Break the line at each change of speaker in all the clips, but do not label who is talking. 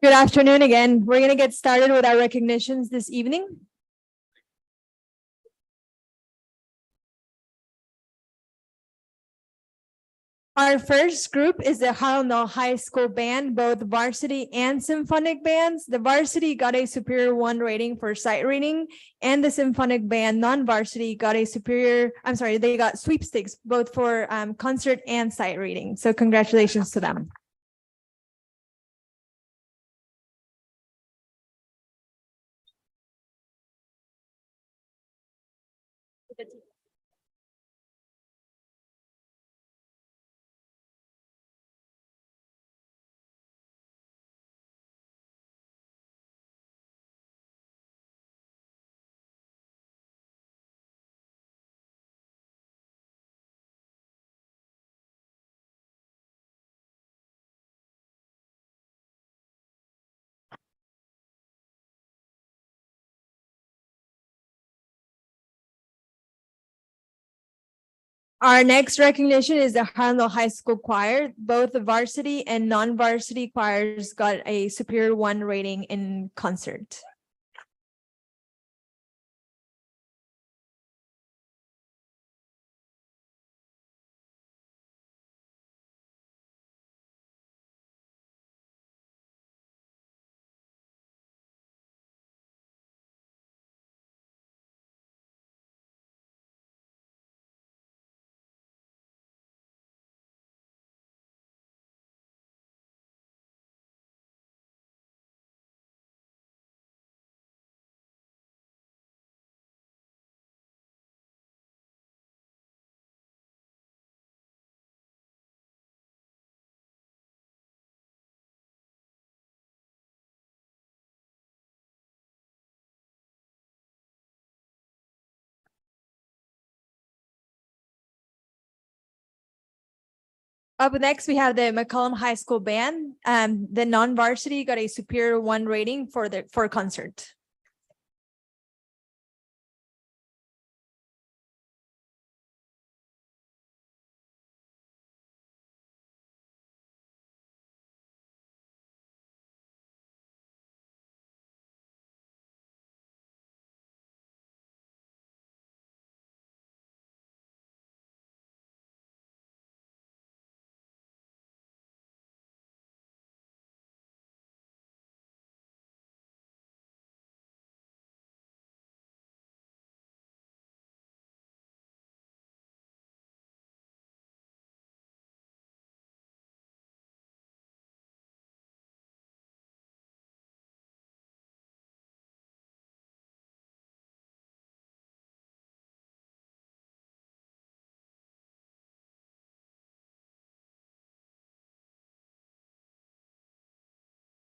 Good afternoon again. We're going to get started with our recognitions this evening. Our first group is the Harlandale High School Band, both varsity and symphonic bands. The varsity got a Superior 1 rating for sight reading, and the symphonic band non-varsity got a they got sweepstakes both for concert and sight reading. So congratulations to them. Our next recognition is the Harlandale High School Choir. Both the varsity and non-varsity choirs got a Superior 1 rating in concert. Up next, we have the McCollum High School Band. The non-varsity got a Superior 1 rating for concert.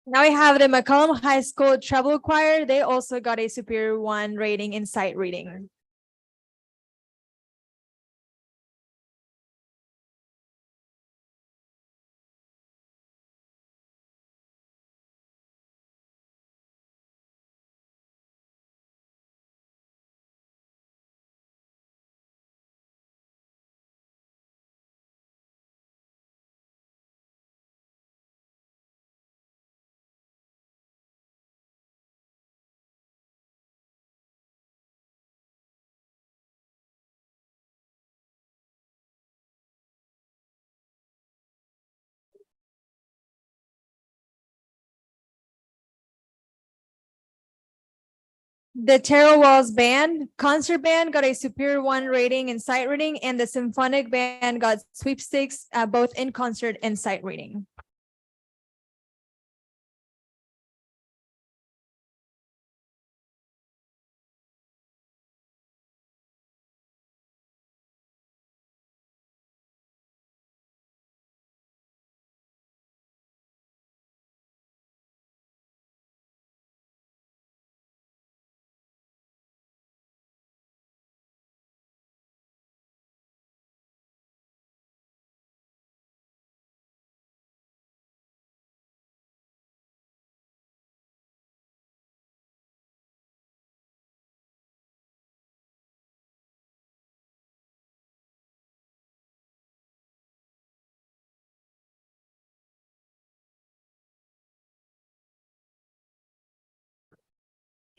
Now we have the McCollum High School Treble Choir. They also got a Superior 1 rating in sight reading. The Terrell Walls Band, concert band got a Superior 1 rating in sight reading, and the symphonic band got sweepstakes both in concert and sight reading.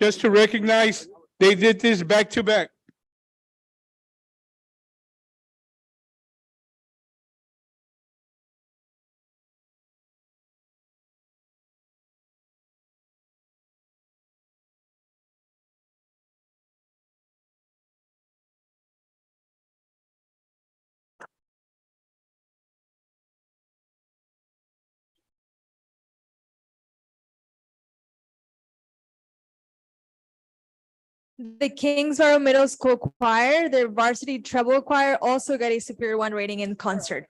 just to recognize they did this back to back.
The Kingsborough Middle School Choir, their varsity treble choir, also got a Superior One rating in concert.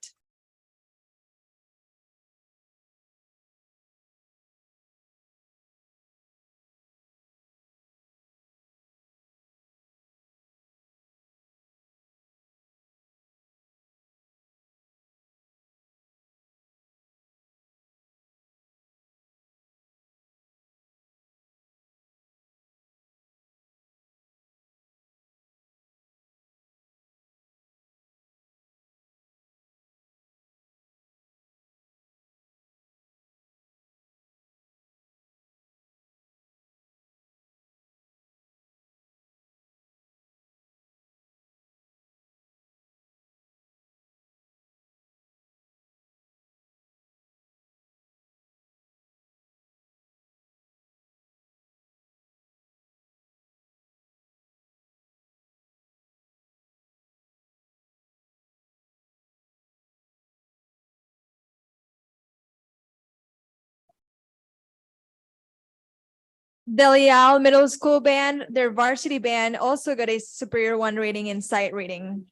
Delial Middle School Band, their varsity band, also got a Superior One rating in sight reading.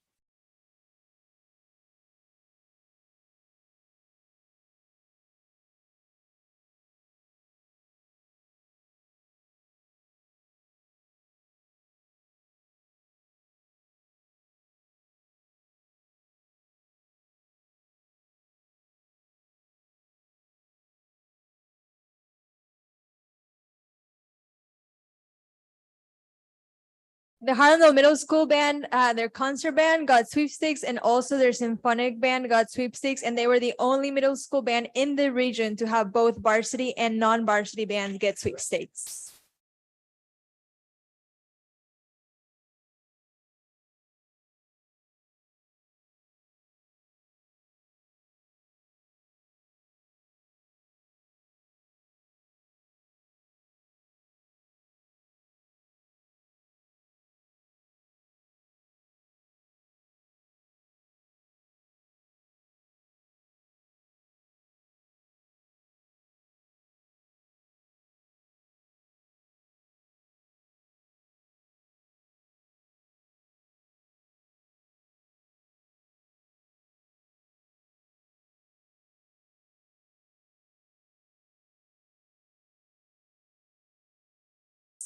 The Harlandale Middle School Band, their concert band got sweepstakes, and also their symphonic band got sweepstakes, and they were the only middle school band in the region to have both varsity and non-varsity bands get sweepstakes.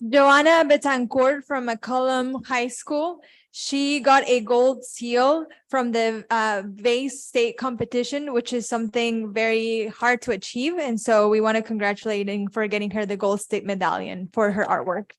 Joanna Betancourt from McCollum High School. She got a gold seal from the VASE state competition, which is something very hard to achieve. And so we want to congratulate her for getting her the gold state medallion for her artwork.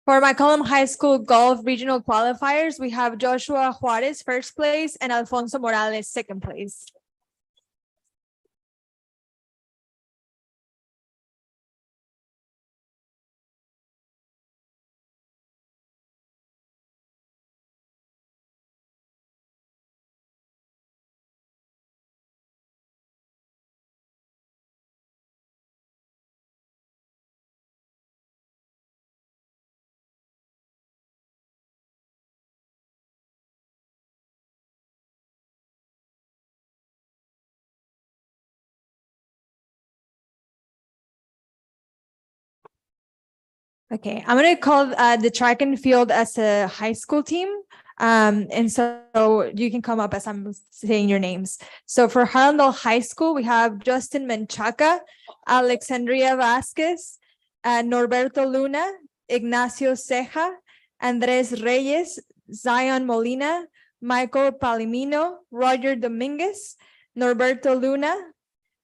For McCollum High School golf regional qualifiers, we have Joshua Juarez first place and Alfonso Morales second place. Okay, I'm gonna call the track and field as a high school team. And so you can come up as I'm saying your names. So for Harlandale High School, we have Justin Menchaca, Alexandria Vasquez, Norberto Luna, Ignacio Ceja, Andres Reyes, Zion Molina, Michael Palimino, Roger Dominguez, Norberto Luna,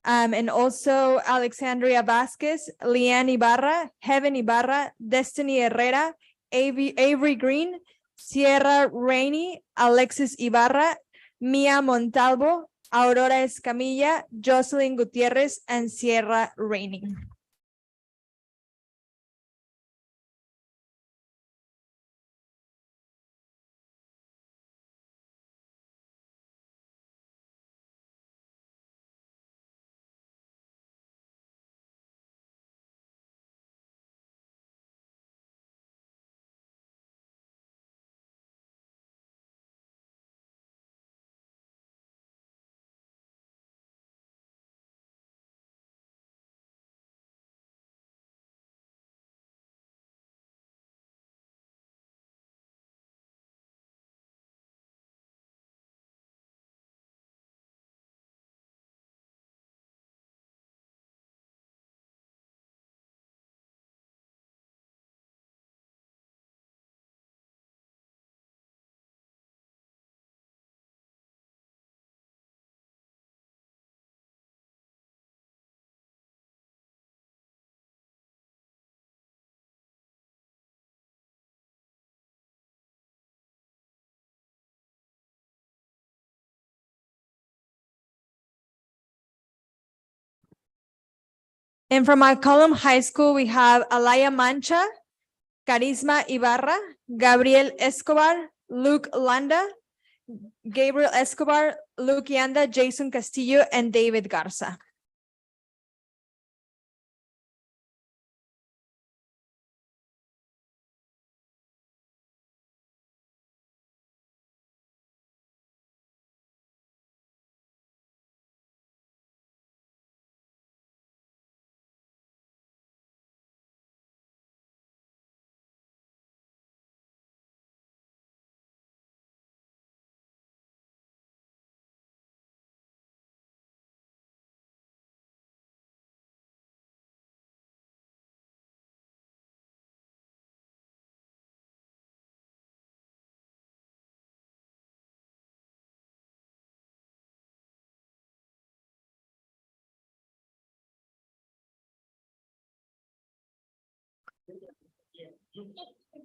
and also Alexandria Vasquez, Leanne Ibarra, Heaven Ibarra, Destiny Herrera, Avery Green, Sierra Rainey, Alexis Ibarra, Mia Montalvo, Aurora Escamilla, Jocelyn Gutierrez, and Sierra Rainey. And from my column high school, we have Alaya Mancha, Carisma Ibarra, Gabriel Escobar, Luke Landa, Gabriel Escobar, Luke Yanda, Jason Castillo, and David Garza.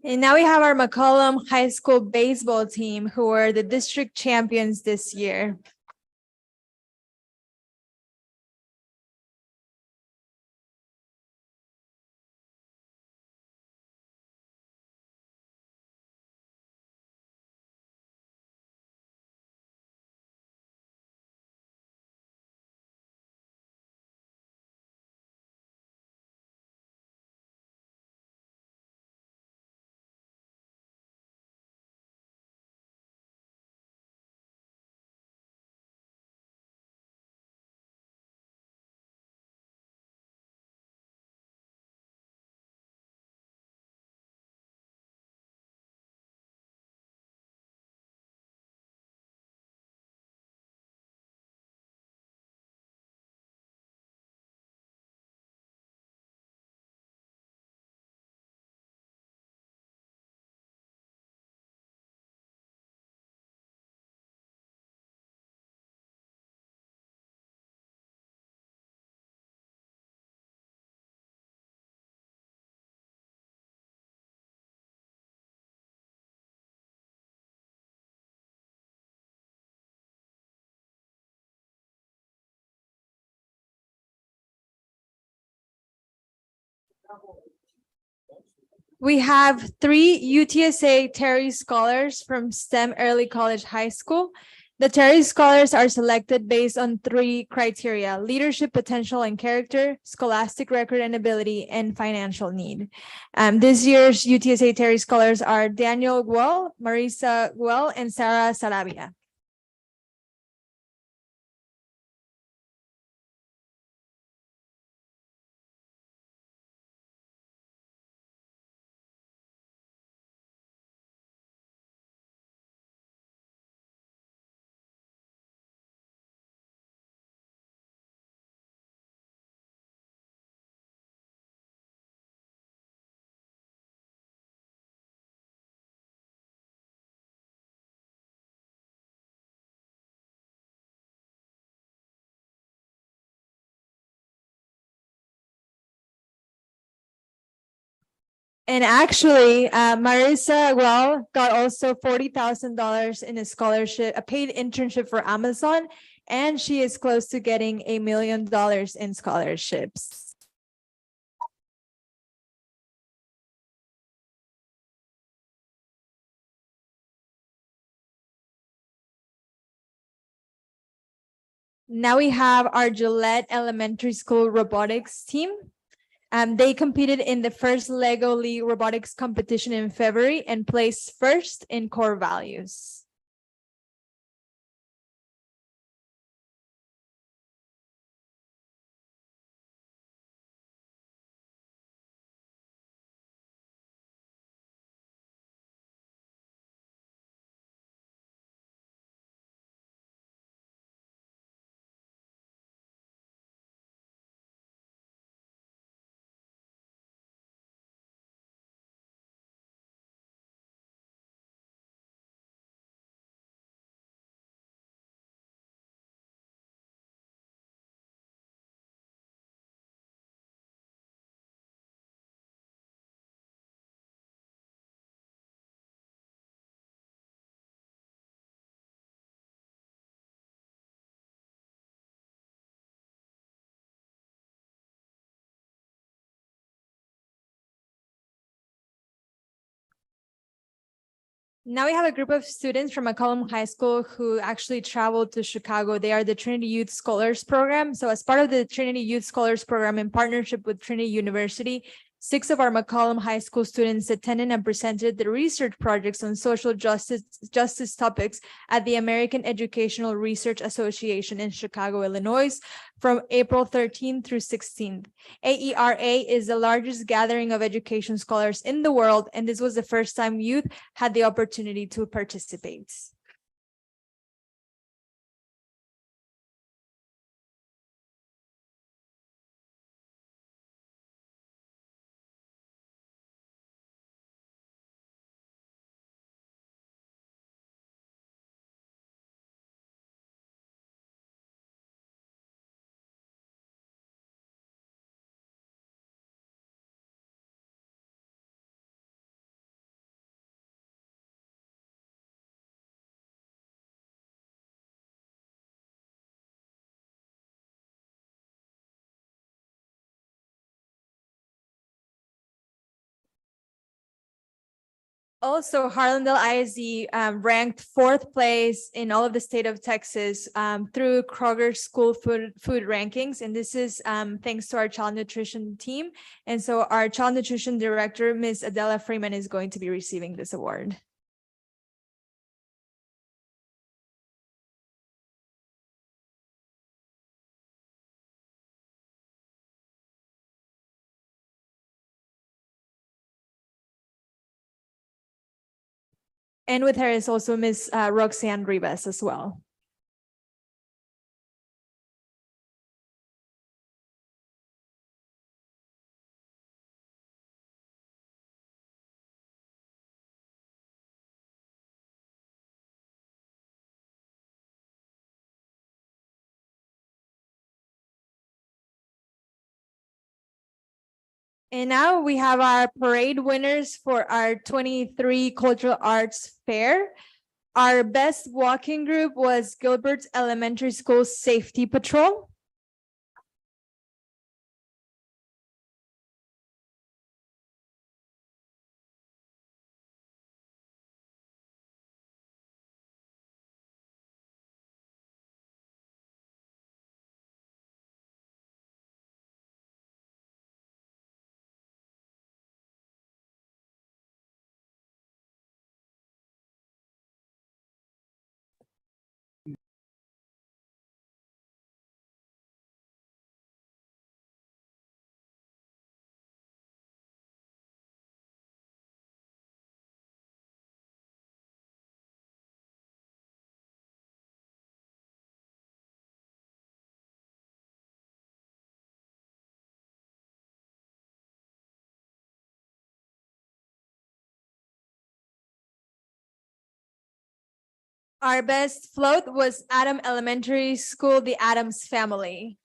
And now we have our McCollum High School baseball team who were the district champions this year. We have 3 UTSA Terry Scholars from STEM Early College High School. The Terry Scholars are selected based on 3 criteria: leadership, potential, and character, scholastic record and ability, and financial need. This year's UTSA Terry Scholars are Daniel Guel, Marisa Guel, and Sarah Sarabia. And actually, Marissa Agual got also $40,000 in a scholarship, a paid internship for Amazon, and she is close to getting $1 million in scholarships. Now we have our Gillette Elementary School robotics team. They competed in the first Lego League robotics competition in February and placed first in core values. Now we have a group of students from McCollum High School who actually traveled to Chicago. They are the Trinity Youth Scholars Program. So as part of the Trinity Youth Scholars Program in partnership with Trinity University, 6 of our McCollum High School students attended and presented the research projects on social justice topics at the American Educational Research Association in Chicago, Illinois, from April 13th through 16th. AERA is the largest gathering of education scholars in the world, and this was the first time youth had the opportunity to participate. Also, Harlandale ISD ranked 4th place in all of the state of Texas through Kroger school food rankings. And this is thanks to our child nutrition team. And so our child nutrition director, Ms. Adela Freeman, is going to be receiving this award. And with her is also Ms. Roxanne Rivas as well. And now we have our parade winners for our 23 Cultural Arts Fair. Our best walking group was Gilbert Elementary School Safety Patrol. Our best float was Adam Elementary School, the Adams Family.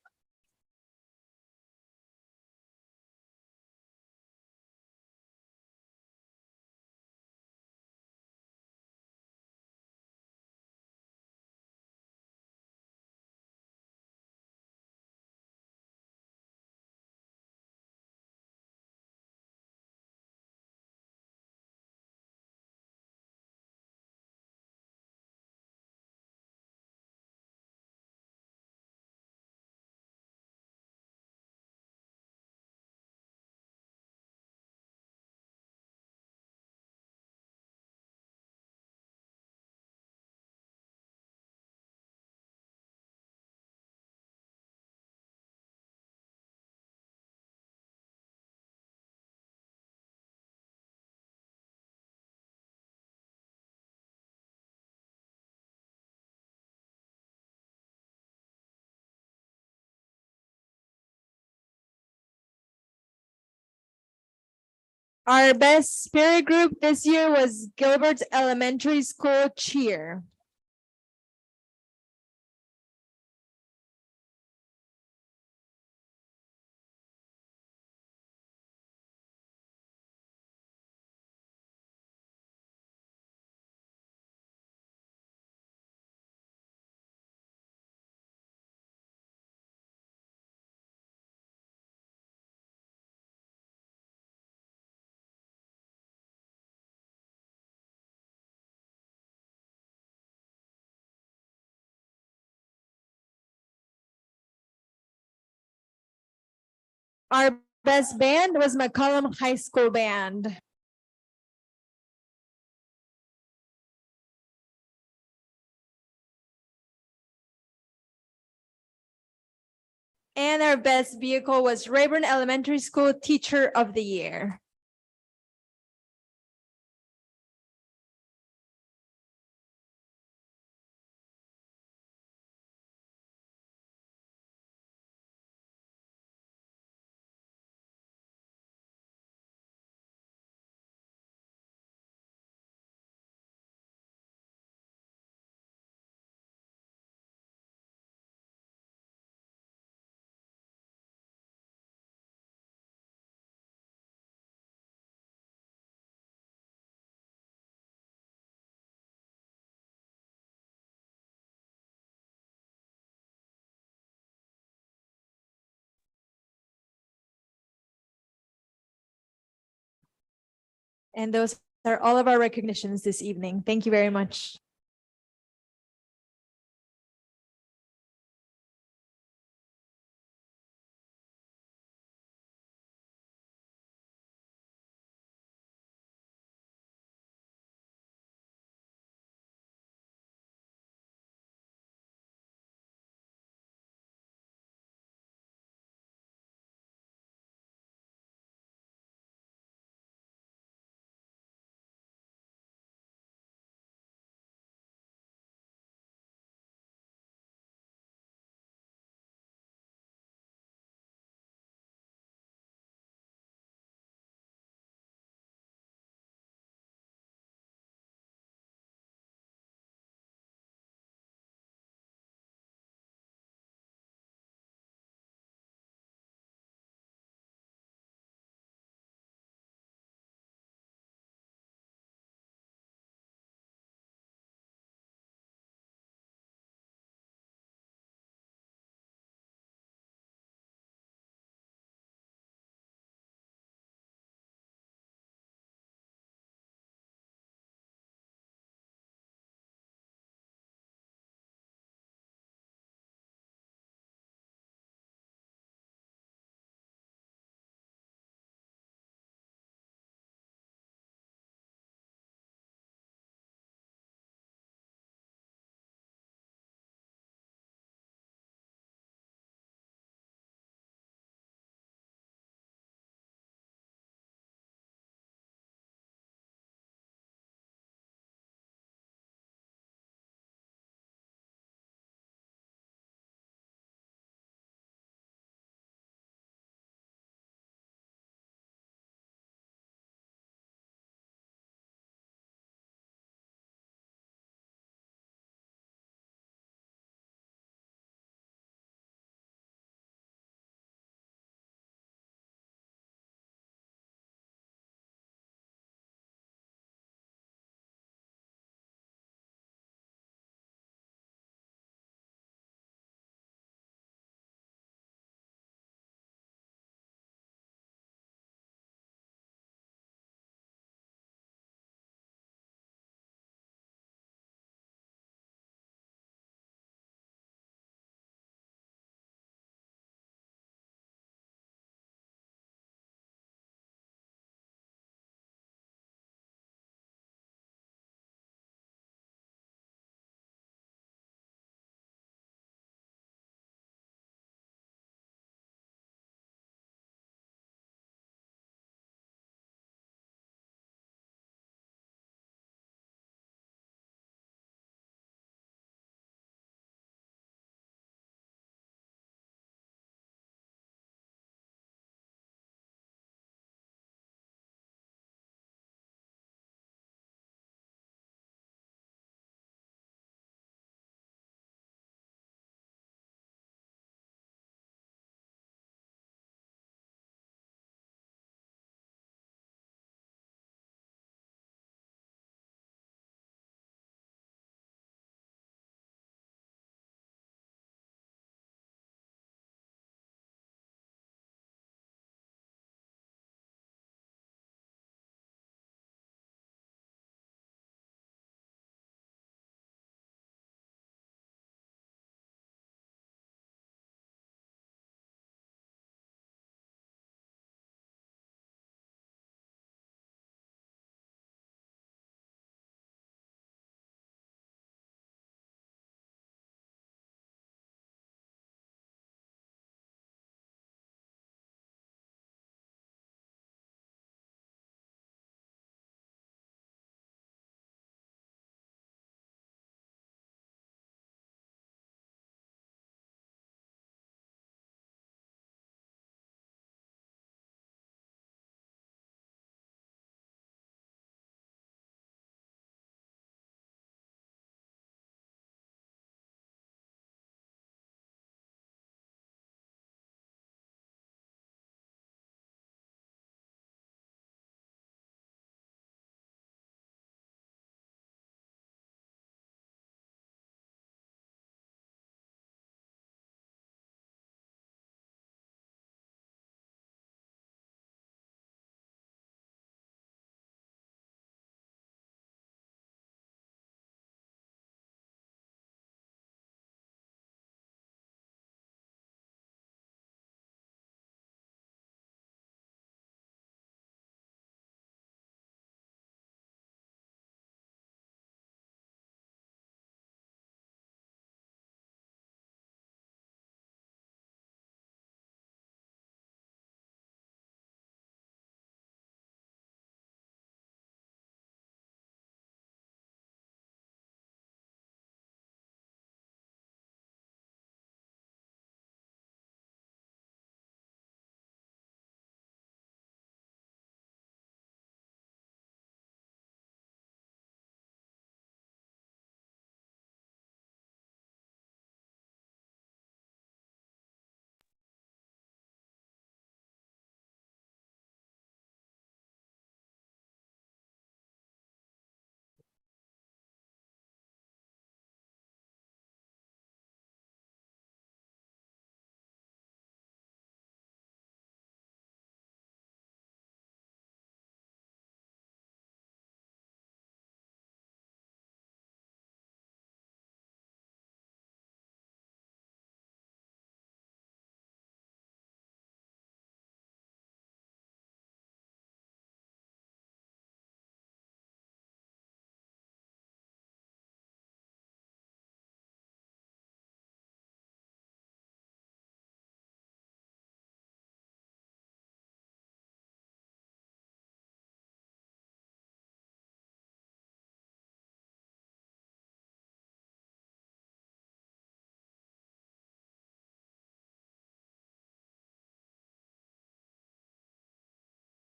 Our best spirit group this year was Gilbert's Elementary School Cheer. Our best band was McCollum High School Band. And our best vehicle was Rayburn Elementary School Teacher of the Year. And those are all of our recognitions this evening. Thank you very much.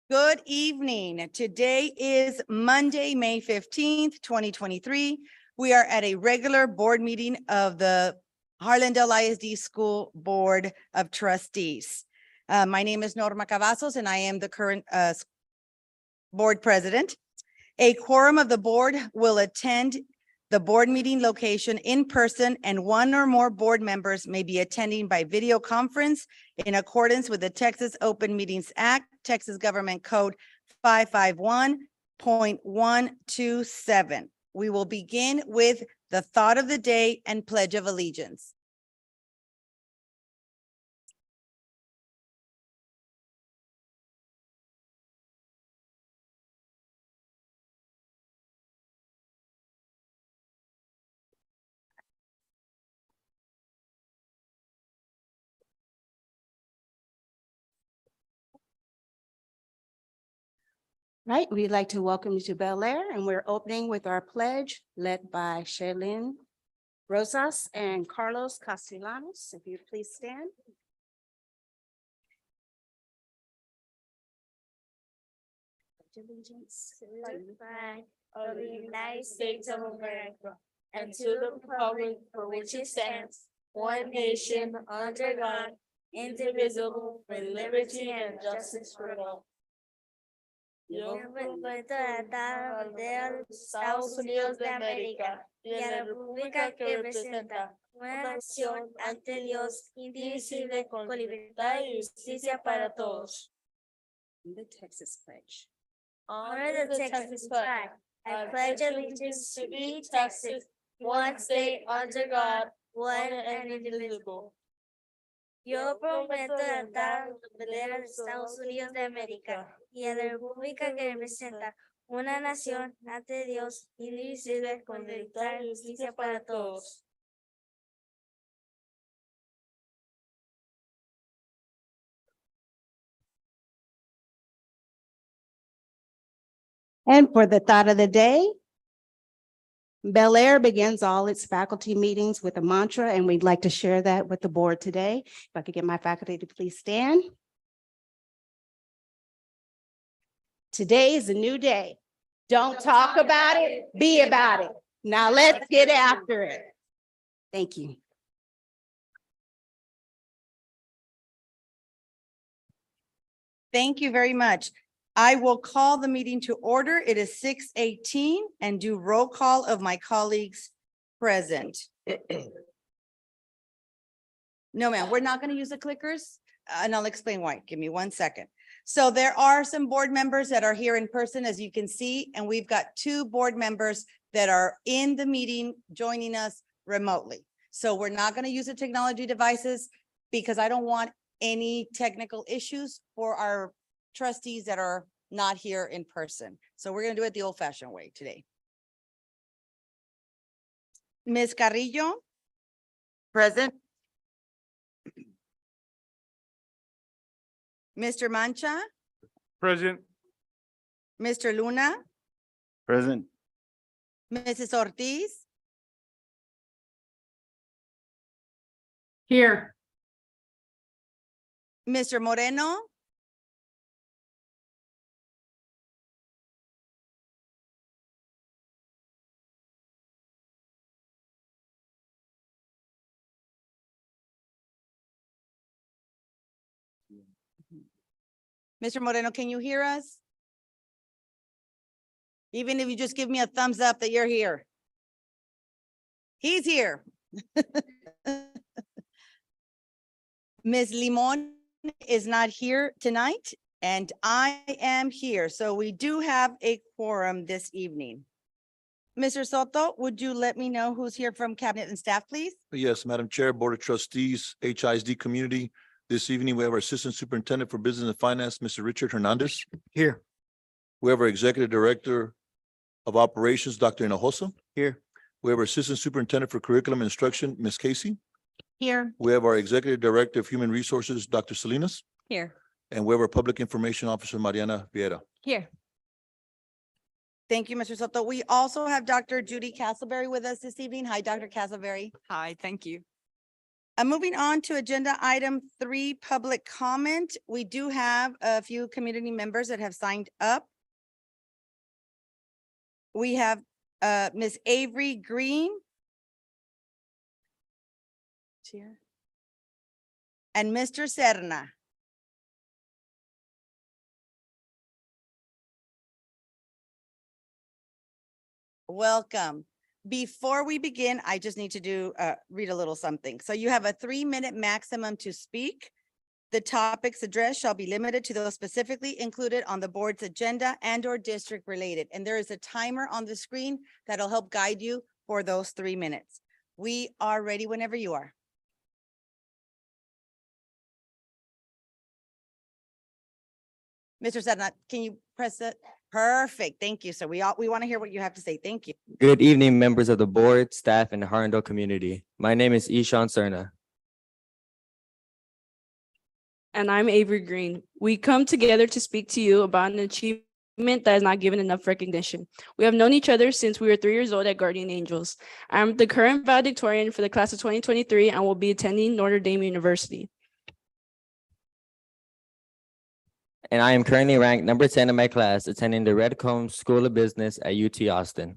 Good evening. Today is Monday, May 15th, 2023. We are at a regular board meeting of the Harlandale ISD School Board of Trustees. My name is Norma Cavazos and I am the current board president. A quorum of the board will attend the board meeting location in person, and one or more board members may be attending by video conference in accordance with the Texas Open Meetings Act, Texas Government Code 551.127. We will begin with the thought of the day and pledge of allegiance.
Right, we'd like to welcome you to Bel Air, and we're opening with our pledge led by Shailene Rosas and Carlos Castellanos. If you please stand. Allegiance
to the flag of the United States of America and to the republic for which it stands, one nation under God, indivisible, with liberty and justice for all. Yo respeto la bandera de los Estados Unidos de América y a la república que representa una nación ante Dios indivisible con libertad y justicia para todos.
The Texas Pledge.
Honor the Texas flag. I pledge allegiance to be Texas, one state under God, one and indivisible. Yo prometo levantar la bandera de los Estados Unidos de América y a la república que representa una nación ante Dios indivisible con libertad y justicia para todos.
And for the thought of the day, Bel Air begins all its faculty meetings with a mantra, and we'd like to share that with the board today. If I could get my faculty to please stand. Today is a new day. Don't talk about it, be about it. Now let's get after it. Thank you.
Thank you very much. I will call the meeting to order. It is 6:18 and do roll call of my colleagues present. No, ma'am, we're not going to use the clickers, and I'll explain why. Give me 1 second. So there are some board members that are here in person, as you can see, and we've got 2 board members that are in the meeting joining us remotely. So we're not going to use the technology devices because I don't want any technical issues for our trustees that are not here in person. So we're going to do it the old fashioned way today. Ms. Carrillo. Present. Mr. Mancha,
Present.
Mr. Luna,
Present.
Mrs. Ortiz,
Here.
Mr. Moreno, Mr. Moreno, can you hear us? Even if you just give me a thumbs up that you're here. He's here. Ms. Limon is not here tonight, and I am here. So we do have a quorum this evening. Mr. Soto, would you let me know who's here from cabinet and staff, please?
Yes, Madam Chair, Board of Trustees, HISD Community. This evening, we have our Assistant Superintendent for Business and Finance, Mr. Richard Hernandez.
Here.
We have our Executive Director of Operations, Dr. Hinojosa.
Here.
We have our Assistant Superintendent for Curriculum and Instruction, Ms. Casey.
Here.
We have our Executive Director of Human Resources, Dr. Salinas.
Here.
And we have our Public Information Officer, Mariana Vieira.
Here.
Thank you, Mr. Soto. We also have Dr. Judy Castleberry with us this evening. Hi, Dr. Castleberry.
Hi, thank you.
Moving on to agenda item 3, public comment. We do have a few community members that have signed up. We have Ms. Avery Green. Here. And Mr. Serna. Welcome. Before we begin, I just need to read a little something. So you have a 3-minute maximum to speak. The topics addressed shall be limited to those specifically included on the board's agenda and or district related. And there is a timer on the screen that'll help guide you for those 3 minutes. We are ready whenever you are. Mr. Sedna, can you press it? Perfect. Thank you. So we want to hear what you have to say. Thank you.
Good evening, members of the board, staff, and the Harlandale community. My name is Ishan Serna.
And I'm Avery Green. We come together to speak to you about an achievement that is not given enough recognition. We have known each other since we were 3 years old at Guardian Angels. I'm the current valedictorian for the class of 2023 and will be attending Notre Dame University.
And I am currently ranked number 10 in my class, attending the Red Comb School of Business at UT Austin.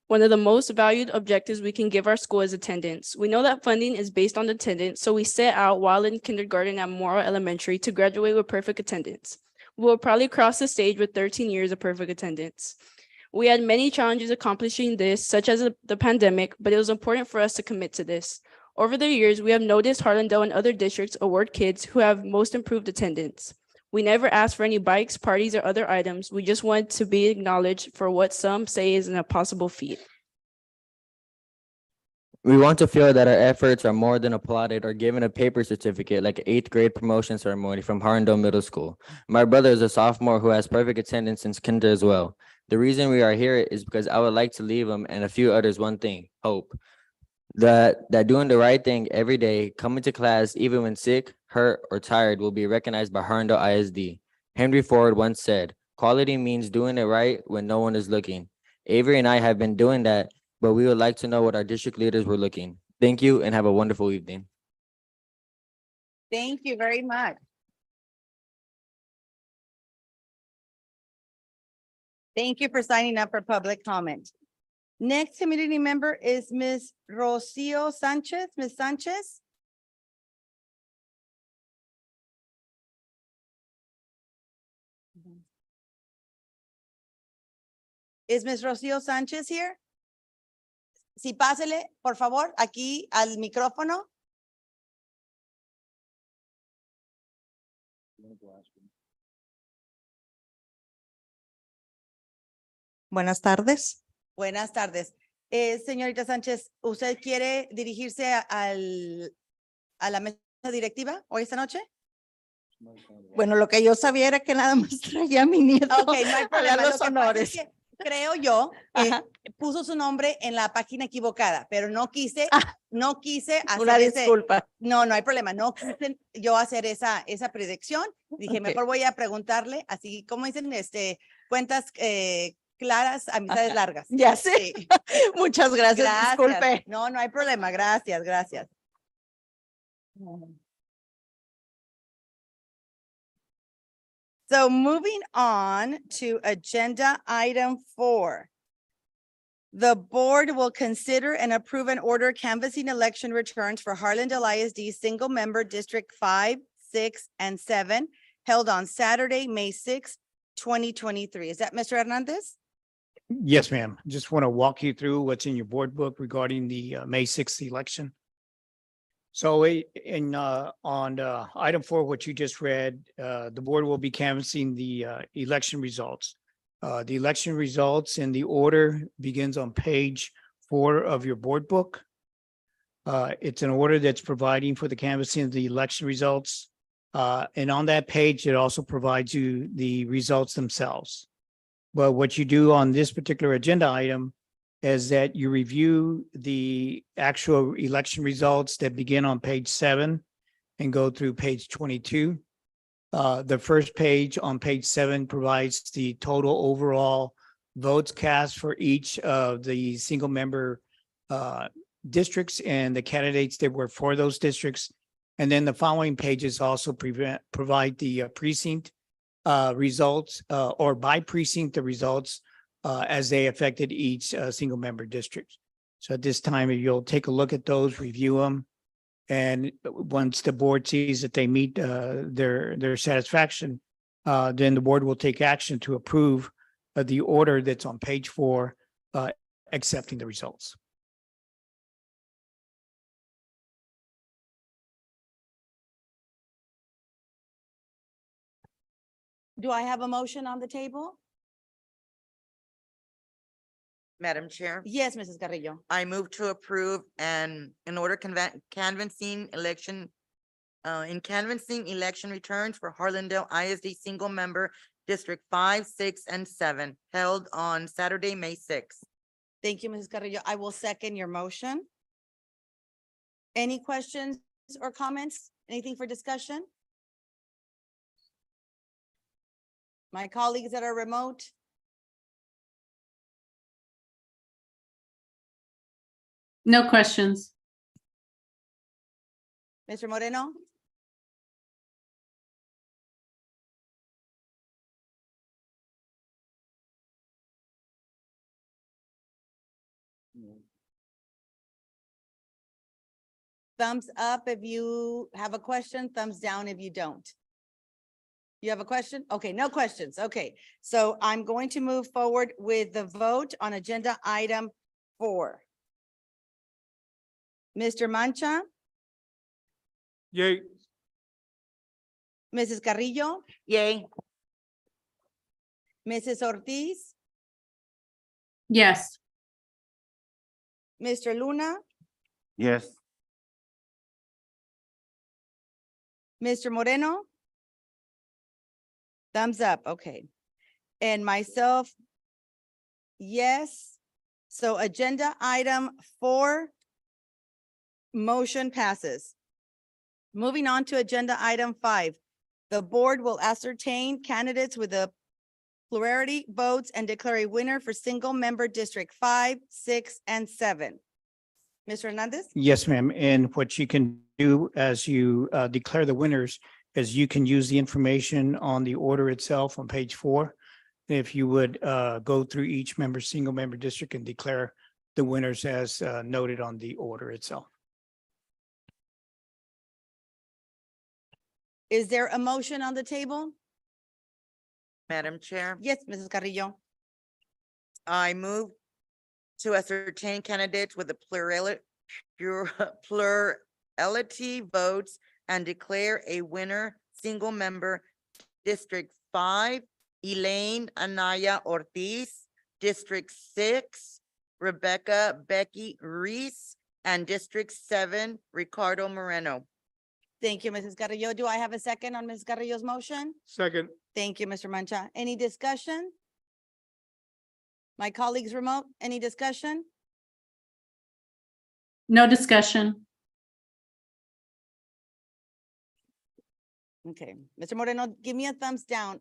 One of the most valued objectives we can give our school is attendance. We know that funding is based on attendance, so we set out while in kindergarten at Morrow Elementary to graduate with perfect attendance. We will probably cross the stage with 13 years of perfect attendance. We had many challenges accomplishing this, such as the pandemic, but it was important for us to commit to this. Over the years, we have noticed Harlandale and other districts award kids who have most improved attendance. We never asked for any bikes, parties, or other items. We just want to be acknowledged for what some say is an impossible feat.
We want to feel that our efforts are more than applauded or given a paper certificate like an 8th grade promotion ceremony from Harlandale Middle School. My brother is a sophomore who has perfect attendance since kinder as well. The reason we are here is because I would like to leave him and a few others one thing, hope. That doing the right thing every day, coming to class even when sick, hurt, or tired will be recognized by Harlandale ISD. Henry Ford once said, "Quality means doing it right when no one is looking." Avery and I have been doing that, but we would like to know what our district leaders were looking. Thank you and have a wonderful evening.
Thank you very much. Thank you for signing up for public comment. Next community member is Ms. Rocio Sanchez. Ms. Sanchez? Is Ms. Rocio Sánchez here? Sí, pásele, por favor, aquí al micrófono.
Buenas tardes.
Buenas tardes. Señorita Sánchez, ¿usted quiere dirigirse a la mesa directiva hoy esta noche?
Bueno, lo que yo sabía era que nada más traía a mi nieto
Ok, no hay
a dar
problema. Lo
los
que pasa es
honores.
que creo yo que
Ajá.
puso su nombre en la página equivocada, pero no quise hacer
Una
ese.
disculpa.
No, no hay problema. No quise yo hacer esa predicción. Dije,
Ok.
mejor voy a preguntarle, así como dicen, cuentas claras, amistades largas.
Ya sé.
Sí.
Muchas gracias.
Gracias.
Disculpe.
No, no hay problema. Gracias, gracias. So moving on to agenda item 4. The board will consider and approve and order canvassing election returns for Harlandale ISD Single Member District 5, 6, and 7 held on Saturday, May 6, 2023. Is that Mr. Hernandez?
Yes, ma'am. Just want to walk you through what's in your board book regarding the May 6th election. So on item 4, what you just read, the board will be canvassing the election results. The election results in the order begins on page 4 of your board book. It's an order that's providing for the canvassing of the election results. And on that page, it also provides you the results themselves. But what you do on this particular agenda item is that you review the actual election results that begin on page 7 and go through page 22. The first page on page 7 provides the total overall votes cast for each of the single member districts and the candidates that were for those districts. And then the following pages also provide the precinct results or by precinct, the results as they affected each single member district. So at this time, if you'll take a look at those, review them. And once the board sees that they meet their satisfaction, then the board will take action to approve the order that's on page 4, accepting the results.
Do I have a motion on the table?
Madam Chair,
Yes, Mrs. Carrillo.
I move to approve and in order canvassing election returns for Harlandale ISD Single Member District 5, 6, and 7 held on Saturday, May 6th.
Thank you, Mrs. Carrillo. I will second your motion. Any questions or comments? Anything for discussion? My colleagues that are remote?
No questions.
Mr. Moreno? Thumbs up if you have a question, thumbs down if you don't. You have a question? Okay, no questions. Okay, so I'm going to move forward with the vote on agenda item 4. Mr. Mancha,
Yay.
Mrs. Carrillo,
Yay.
Mrs. Ortiz,
Yes.
Mr. Luna,
Yes.
Mr. Moreno? Thumbs up, okay. And myself, yes. So agenda item 4, motion passes. Moving on to agenda item 5, the board will ascertain candidates with the plurality votes and declare a winner for single member District 5, 6, and 7. Mr. Hernandez?
Yes, ma'am. And what you can do as you declare the winners is you can use the information on the order itself on page 4. If you would go through each single member district and declare the winners as noted on the order itself.
Is there a motion on the table?
Madam Chair,
Yes, Mrs. Carrillo.
I move to ascertain candidates with a plurality votes and declare a winner, single member, District 5, Elaine Anaya Ortiz, District 6, Rebecca Becky Reese, and District 7, Ricardo Moreno.
Thank you, Mrs. Carrillo. Do I have a second on Mrs. Carrillo's motion?
Second.
Thank you, Mr. Mancha. Any discussion? My colleagues remote, any discussion?
No discussion.
Okay, Mr. Moreno, give me a thumbs down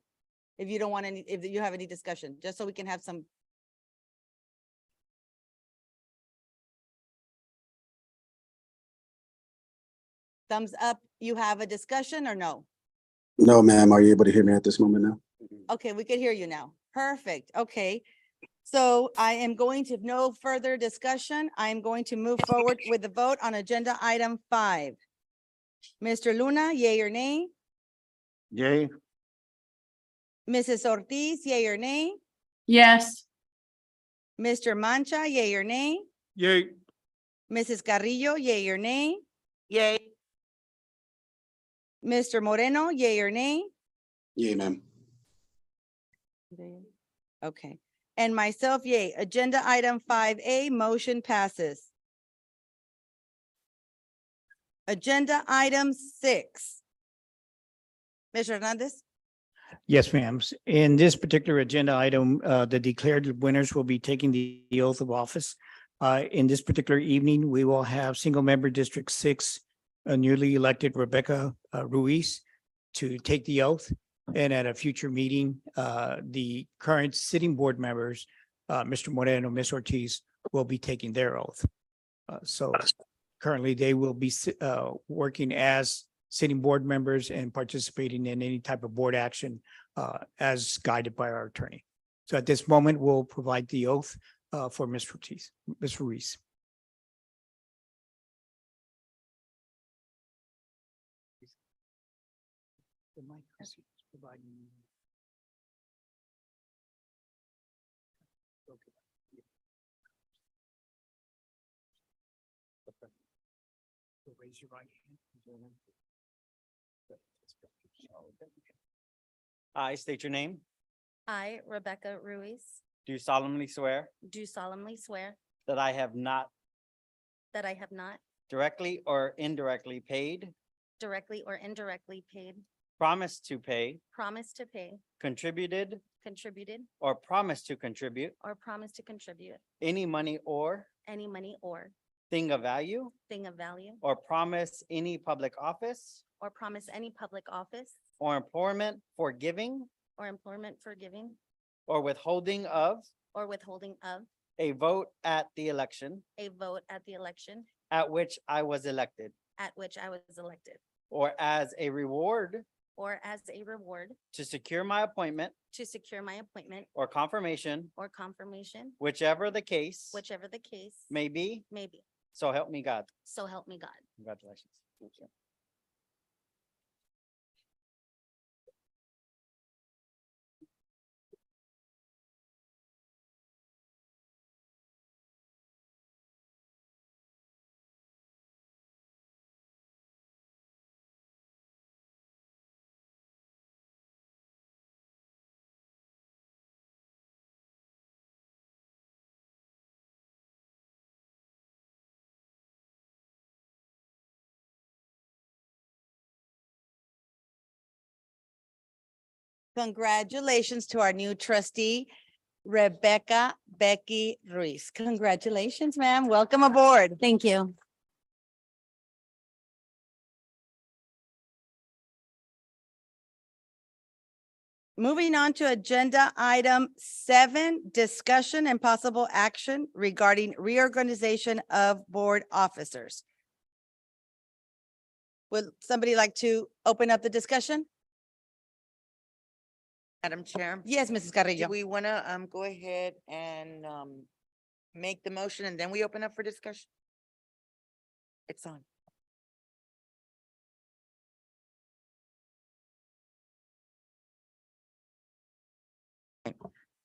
if you don't want any, if you have any discussion, just so we can have some. Thumbs up, you have a discussion or no?
No, ma'am. Are you able to hear me at this moment now?
Okay, we can hear you now. Perfect, okay. So I am going to, no further discussion. I am going to move forward with the vote on agenda item 5. Mr. Luna, yea or nay?
Yay.
Mrs. Ortiz, yea or nay?
Yes.
Mr. Mancha, yea or nay?
Yay.
Mrs. Carrillo, yea or nay?
Yay.
Mr. Moreno, yea or nay?
Yeah, ma'am.
Okay, and myself, yea. Agenda item 5A, motion passes. Agenda item 6. Mr. Hernandez?
Yes, ma'am. In this particular agenda item, the declared winners will be taking the oath of office. In this particular evening, we will have single member District 6, newly elected Rebecca Ruiz to take the oath. And at a future meeting, the current sitting board members, Mr. Moreno, Ms. Ortiz, will be taking their oath. So currently they will be working as sitting board members and participating in any type of board action as guided by our attorney. So at this moment, we'll provide the oath for Ms. Ortiz, Ms. Ruiz. The mic is providing. Okay. So raise your right hand.
I state your name,
I, Rebecca Ruiz,
do solemnly swear
do solemnly swear
that I have not
that I have not
directly or indirectly paid,
directly or indirectly paid,
promised to pay,
promised to pay,
contributed,
contributed,
or promised to contribute
or promised to contribute
any money or
any money or
thing of value,
thing of value,
or promise any public office
or promise any public office
or employment for giving
or employment for giving
or withholding of
or withholding of
a vote at the election
a vote at the election
at which I was elected,
at which I was elected,
or as a reward
or as a reward
to secure my appointment
to secure my appointment
or confirmation,
or confirmation,
whichever the case
whichever the case
may be,
may be.
so help me God.
So help me God.
Congratulations. Thank you.
Congratulations to our new trustee, Rebecca Becky Ruiz. Congratulations, ma'am. Welcome aboard.
Thank you.
Moving on to agenda item 7, discussion and possible action regarding reorganization of board officers. Would somebody like to open up the discussion?
Madam Chair,
Yes, Mrs.
do
Carrillo.
we want to go ahead and make the motion and then we open up for discussion? It's on.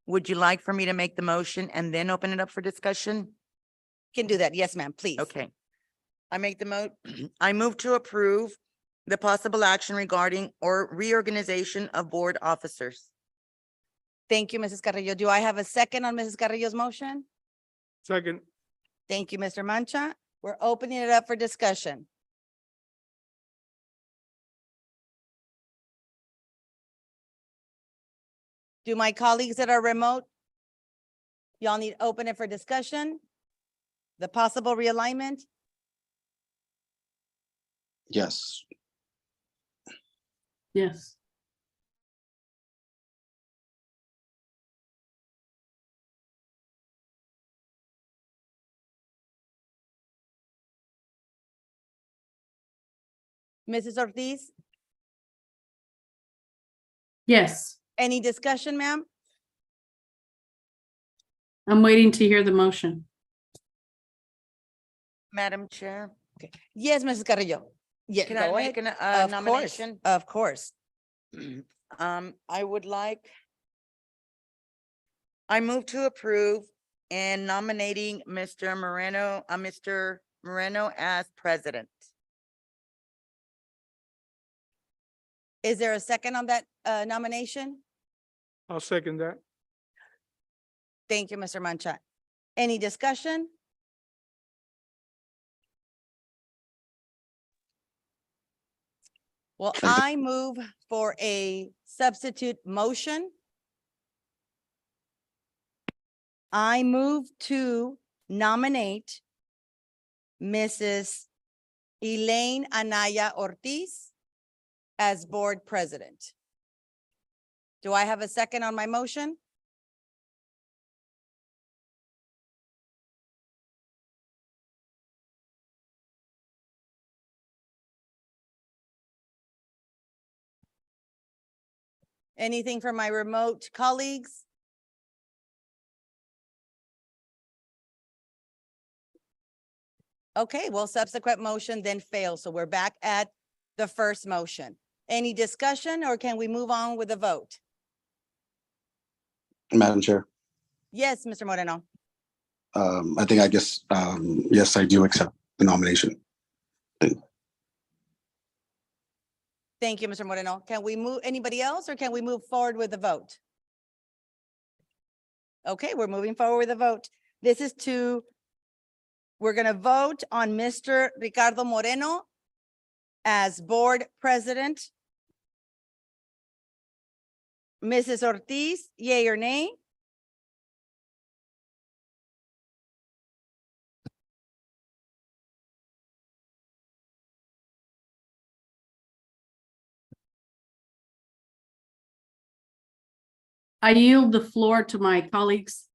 Would you like for me to make the motion and then open it up for discussion?
Can do that. Yes, ma'am, please.
Okay. I make the I move to approve the possible action regarding or reorganization of board officers.
Thank you, Mrs. Carrillo. Do I have a second on Mrs. Carrillo's motion?
Second.
Thank you, Mr. Mancha. We're opening it up for discussion. Do my colleagues that are remote? Y'all need to open it for discussion? The possible realignment?
Yes.
Yes.
Mrs. Ortiz,
Yes.
any discussion, ma'am?
I'm waiting to hear the motion.
Madam Chair,
Yes, Mrs. Carrillo. Yeah,
can I
go
make
ahead.
a
Of course,
nomination?
of course.
I would like. I move to approve and nominating Mr. Moreno as president.
Is there a second on that nomination?
I'll second that.
Thank you, Mr. Mancha. Any discussion? Well, I move for a substitute motion. I move to nominate Mrs. Elaine Anaya Ortiz as board president. Do I have a second on my motion? Anything from my remote colleagues? Okay, well, subsequent motion then fails. So we're back at the first motion. Any discussion or can we move on with the vote?
Madam Chair,
Yes, Mr. Moreno.
yes, I do accept the nomination.
Thank you, Mr. Moreno. Can we move, anybody else, or can we move forward with the vote? Okay, we're moving forward with the vote. We're gonna vote on Mr. Ricardo Moreno as board president. Mrs. Ortiz, yea or nay?
I yield the floor to my colleagues.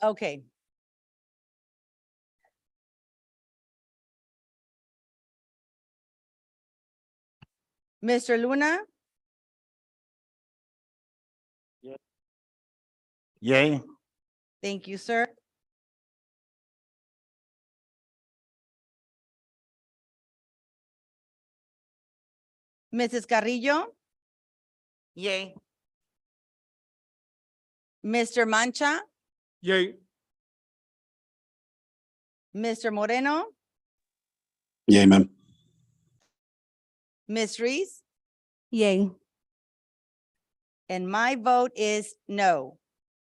Okay. Mr. Luna,
Yay.
thank you, sir. Mrs. Carrillo,
Yay.
Mr. Mancha,
Yay.
Mr. Moreno,
Yay, ma'am.
Ms. Reese,
Yay.
and my vote is no.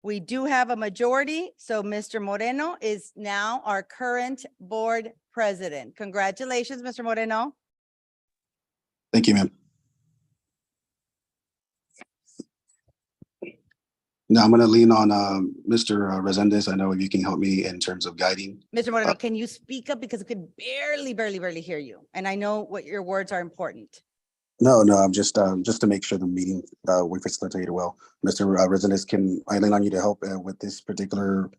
We do have a majority, so Mr. Moreno is now our current board president. Congratulations, Mr. Moreno.
Thank you, ma'am. Now I'm going to lean on Mr. Resendez. I know if you can help me in terms of guiding.
Mr. Moreno, can you speak up because I could barely hear you? And I know what your words are important.
No, I'm just to make sure the meeting we facilitated well. Mr. Resendez, can I lean on you to help with this particular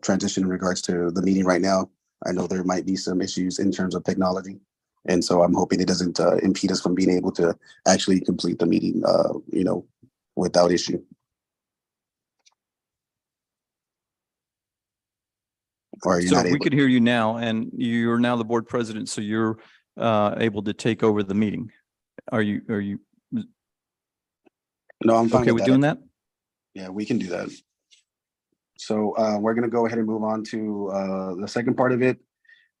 transition in regards to the meeting right now? I know there might be some issues in terms of technology. And so I'm hoping it doesn't impede us from being able to actually complete the meeting, without issue. Or are you
So
not
we
able?
could hear you now, and you're now the board president, so you're able to take over the meeting. Are you
No, I'm fine
okay with doing that?
Yeah, we can do that. So we're gonna go ahead and move on to the second part of it.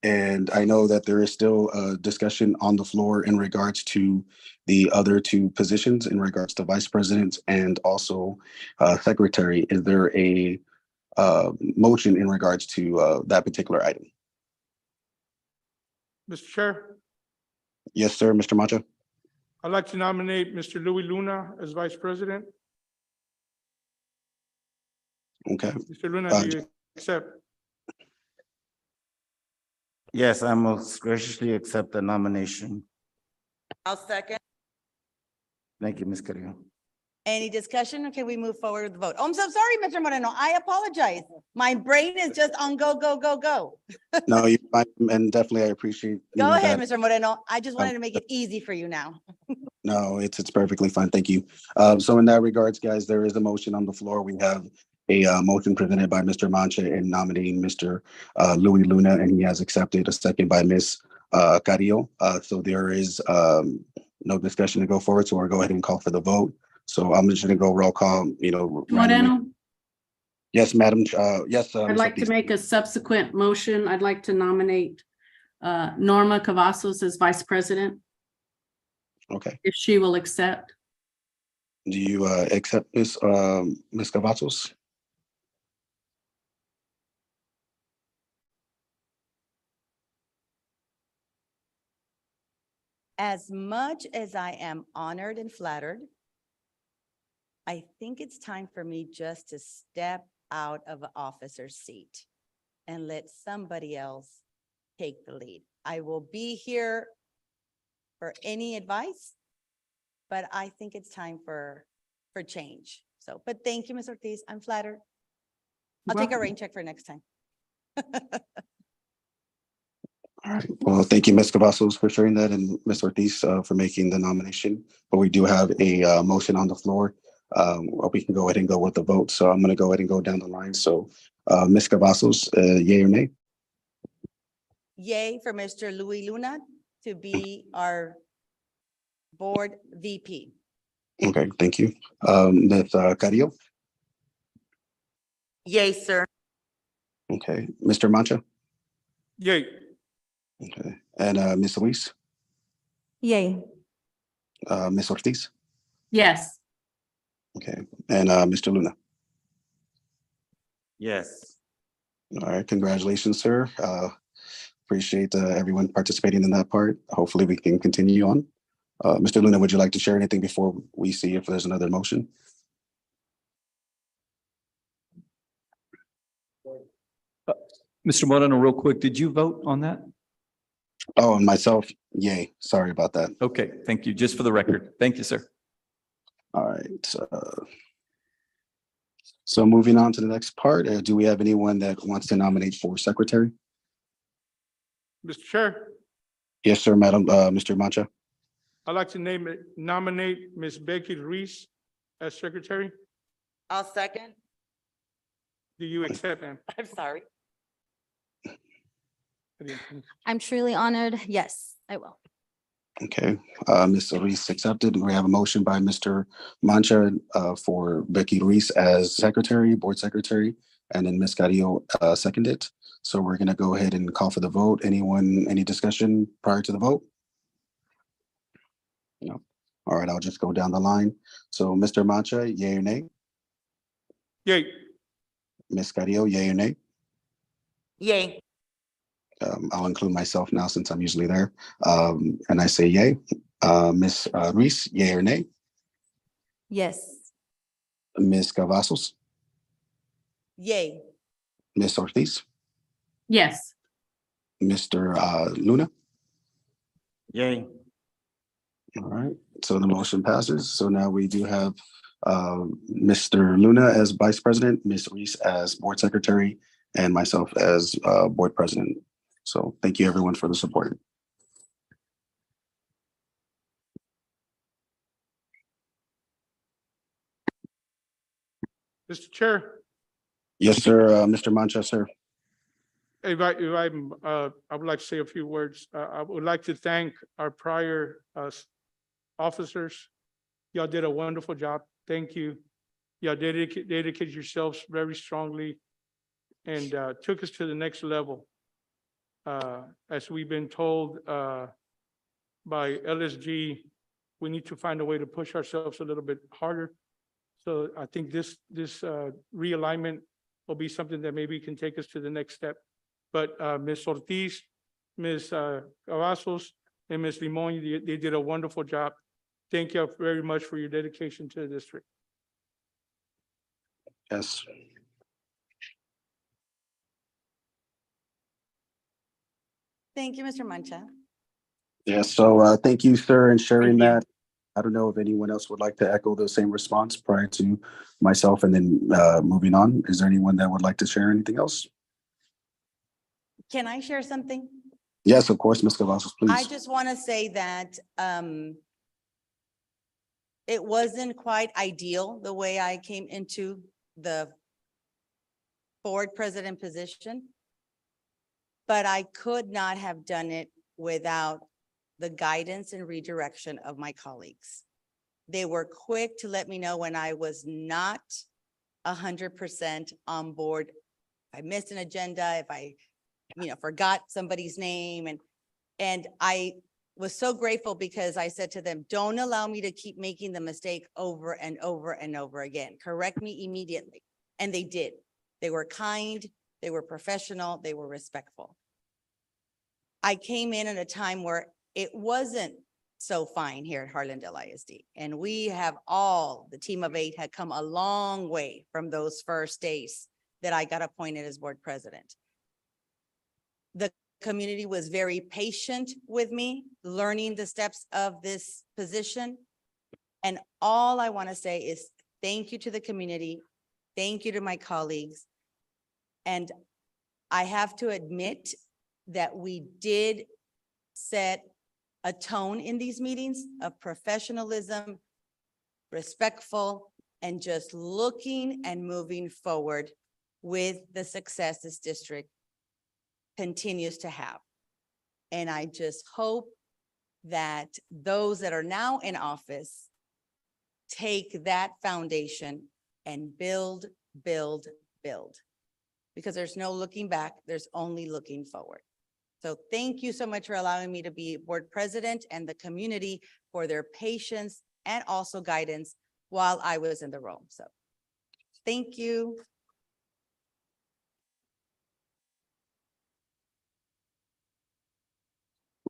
And I know that there is still a discussion on the floor in regards to the other two positions in regards to vice president and also secretary. Is there a motion in regards to that particular item?
Mr. Chair,
Yes, sir, Mr. Mancha.
I'd like to nominate Mr. Louis Luna as vice president.
Okay.
Mr. Luna, do you accept?
Yes, I most graciously accept the nomination.
I'll second.
Thank you, Ms. Carrillo.
Any discussion or can we move forward with the vote? Oh, I'm so sorry, Mr. Moreno. I apologize. My brain is just on go, go, go, go.
No, you, and definitely I appreciate.
Go ahead,
that.
Mr. Moreno. I just wanted to make it easy for you now.
No, it's perfectly fine. Thank you. So in that regards, guys, there is a motion on the floor. We have a motion presented by Mr. Mancha in nominating Mr. Louis Luna, and he has accepted a second by Ms. Carrillo. So there is no discussion to go forward. So we'll go ahead and call for the vote. So I'm just going to go roll call, randomly.
Moreno,
Yes, madam. Yes.
I'd
Ms.
like to
Ortiz.
make a subsequent motion. I'd like to nominate Norma Cavazos as vice president,
Okay.
if she will accept.
Do you accept Ms. Cavazos?
As much as I am honored and flattered, I think it's time for me just to step out of the officer's seat and let somebody else take the lead. I will be here for any advice, but I think it's time for change. So, but thank you, Ms. Ortiz. I'm flattered. I'll take a rain check for next time.
All right. Well, thank you, Ms. Cavazos, for sharing that, and Ms. Ortiz for making the nomination. But we do have a motion on the floor. We can go ahead and go with the vote. So I'm going to go ahead and go down the line. So Ms. Cavazos, yay or nay?
Yay for Mr. Louis Luna to be our board VP.
Okay, thank you. Ms. Carrillo?
Yay, sir.
Okay, Mr. Mancha?
Yay.
Okay, and Ms. Luis?
Yay.
Ms. Ortiz?
Yes.
Okay, and Mr. Luna?
Yes.
All right, congratulations, sir. Appreciate everyone participating in that part. Hopefully we can continue on. Mr. Luna, would you like to share anything before we see if there's another motion?
Mr. Moreno, real quick, did you vote on that?
Oh, and myself, yay. Sorry about that.
Okay, thank you. Just for the record. Thank you, sir.
All right. So moving on to the next part, do we have anyone that wants to nominate for secretary?
Mr. Chair,
Yes, sir, Madam, Mr. Mancha.
I'd like to nominate Ms. Becky Reese as secretary.
I'll second.
Do you accept, ma'am?
I'm sorry.
I'm truly honored. Yes, I will.
Okay, Ms. Reese accepted. We have a motion by Mr. Mancha for Becky Reese as secretary, board secretary, and then Ms. Carrillo seconded. So we're gonna go ahead and call for the vote. Anyone, any discussion prior to the vote? No. All right, I'll just go down the line. So Mr. Mancha, yay or nay?
Yay.
Ms. Carrillo, yay or nay?
Yay.
I'll include myself now since I'm usually there. And I say yay. Ms. Reese, yay or nay?
Yes.
Ms. Cavazos,
Yay.
Ms. Ortiz,
Yes.
Mr. Luna.
Yay.
All right, so the motion passes. So now we do have Mr. Luna as vice president, Ms. Reese as board secretary, and myself as board president. So thank you everyone for the support.
Mr. Chair,
Yes, sir, Mr. Manchester.
I would like to say a few words. I would like to thank our prior officers. Y'all did a wonderful job. Thank you. Y'all dedicated yourselves very strongly and took us to the next level. As we've been told by LSG, we need to find a way to push ourselves a little bit harder. So I think this realignment will be something that maybe can take us to the next step. But Ms. Ortiz, Ms. Cavazos, and Ms. Limon, they did a wonderful job. Thank you very much for your dedication to the district.
Yes.
Thank you, Mr. Mancha.
Yes, so thank you, sir, in sharing
Thank you.
that. I don't know if anyone else would like to echo the same response prior to myself and then moving on. Is there anyone that would like to share anything else?
Can I share something?
Yes, of course, Ms. Cavazos,
I
please.
just want to say that it wasn't quite ideal the way I came into the board president position. But I could not have done it without the guidance and redirection of my colleagues. They were quick to let me know when I was not 100% on board. If I missed an agenda, if I, forgot somebody's name, and I was so grateful because I said to them, don't allow me to keep making the mistake over and over and over again. Correct me immediately. And they did. They were kind, they were professional, they were respectful. I came in at a time where it wasn't so fine here at Harlandale ISD. And we have the team of 8 had come a long way from those first days that I got appointed as board president. The community was very patient with me, learning the steps of this position. And all I want to say is thank you to the community. Thank you to my colleagues. And I have to admit that we did set a tone in these meetings of professionalism, respectful, and just looking and moving forward with the success this district continues to have. And I just hope that those that are now in office take that foundation and build, build, build. Because there's no looking back, there's only looking forward. So thank you so much for allowing me to be board president and the community for their patience and also guidance while I was in the role. So thank you.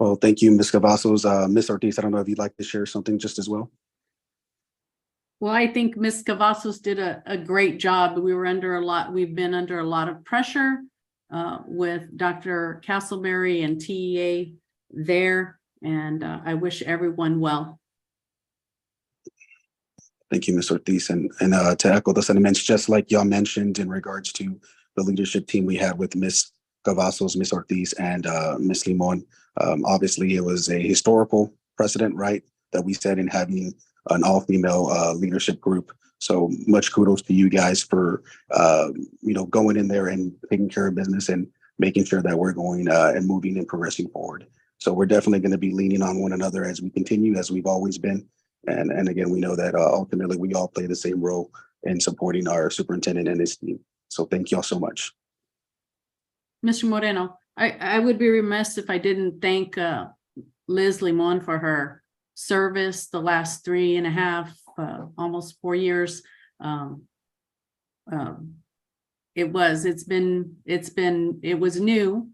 Well, thank you, Ms. Cavazos. Ms. Ortiz, I don't know if you'd like to share something just as well.
Well, I think Ms. Cavazos did a great job. We've been under a lot of pressure with Dr. Castleberry and TEA there, and I wish everyone well.
Thank you, Ms. Ortiz. And to echo the sentiments, just like y'all mentioned in regards to the leadership team we had with Ms. Cavazos, Ms. Ortiz, and Ms. Limon. Obviously, it was a historical precedent, right, that we set in having an all-female leadership group. So much kudos to you guys for, going in there and taking care of business and making sure that we're going and moving and progressing forward. So we're definitely going to be leaning on one another as we continue, as we've always been. And again, we know that ultimately we all play the same role in supporting our superintendent and his team. So thank y'all so much.
Mr. Moreno, I would be remiss if I didn't thank Liz Limon for her service the last 3.5, almost 4 years. It was new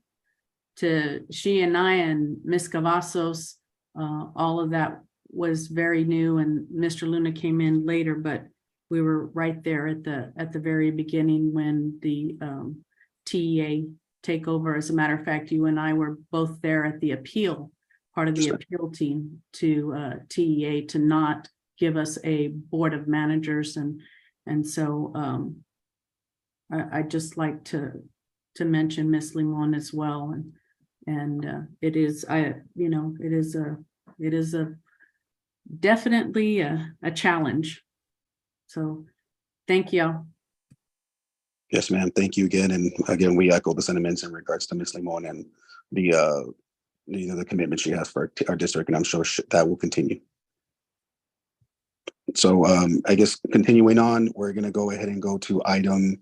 to she and I and Ms. Cavazos. All of that was very new, and Mr. Luna came in later, but we were right there at the very beginning when the TEA takeover. As a matter of fact, you and I were both there at the part of the appeal team to TEA to not give us a board of managers, and so I just like to mention Ms. Limon as well, and it is definitely a challenge. So thank y'all.
Yes, ma'am. Thank you again. And again, we echo the sentiments in regards to Ms. Limon and the commitment she has for our district, and I'm sure that will continue. So I guess continuing on, we're going to go ahead and go to item.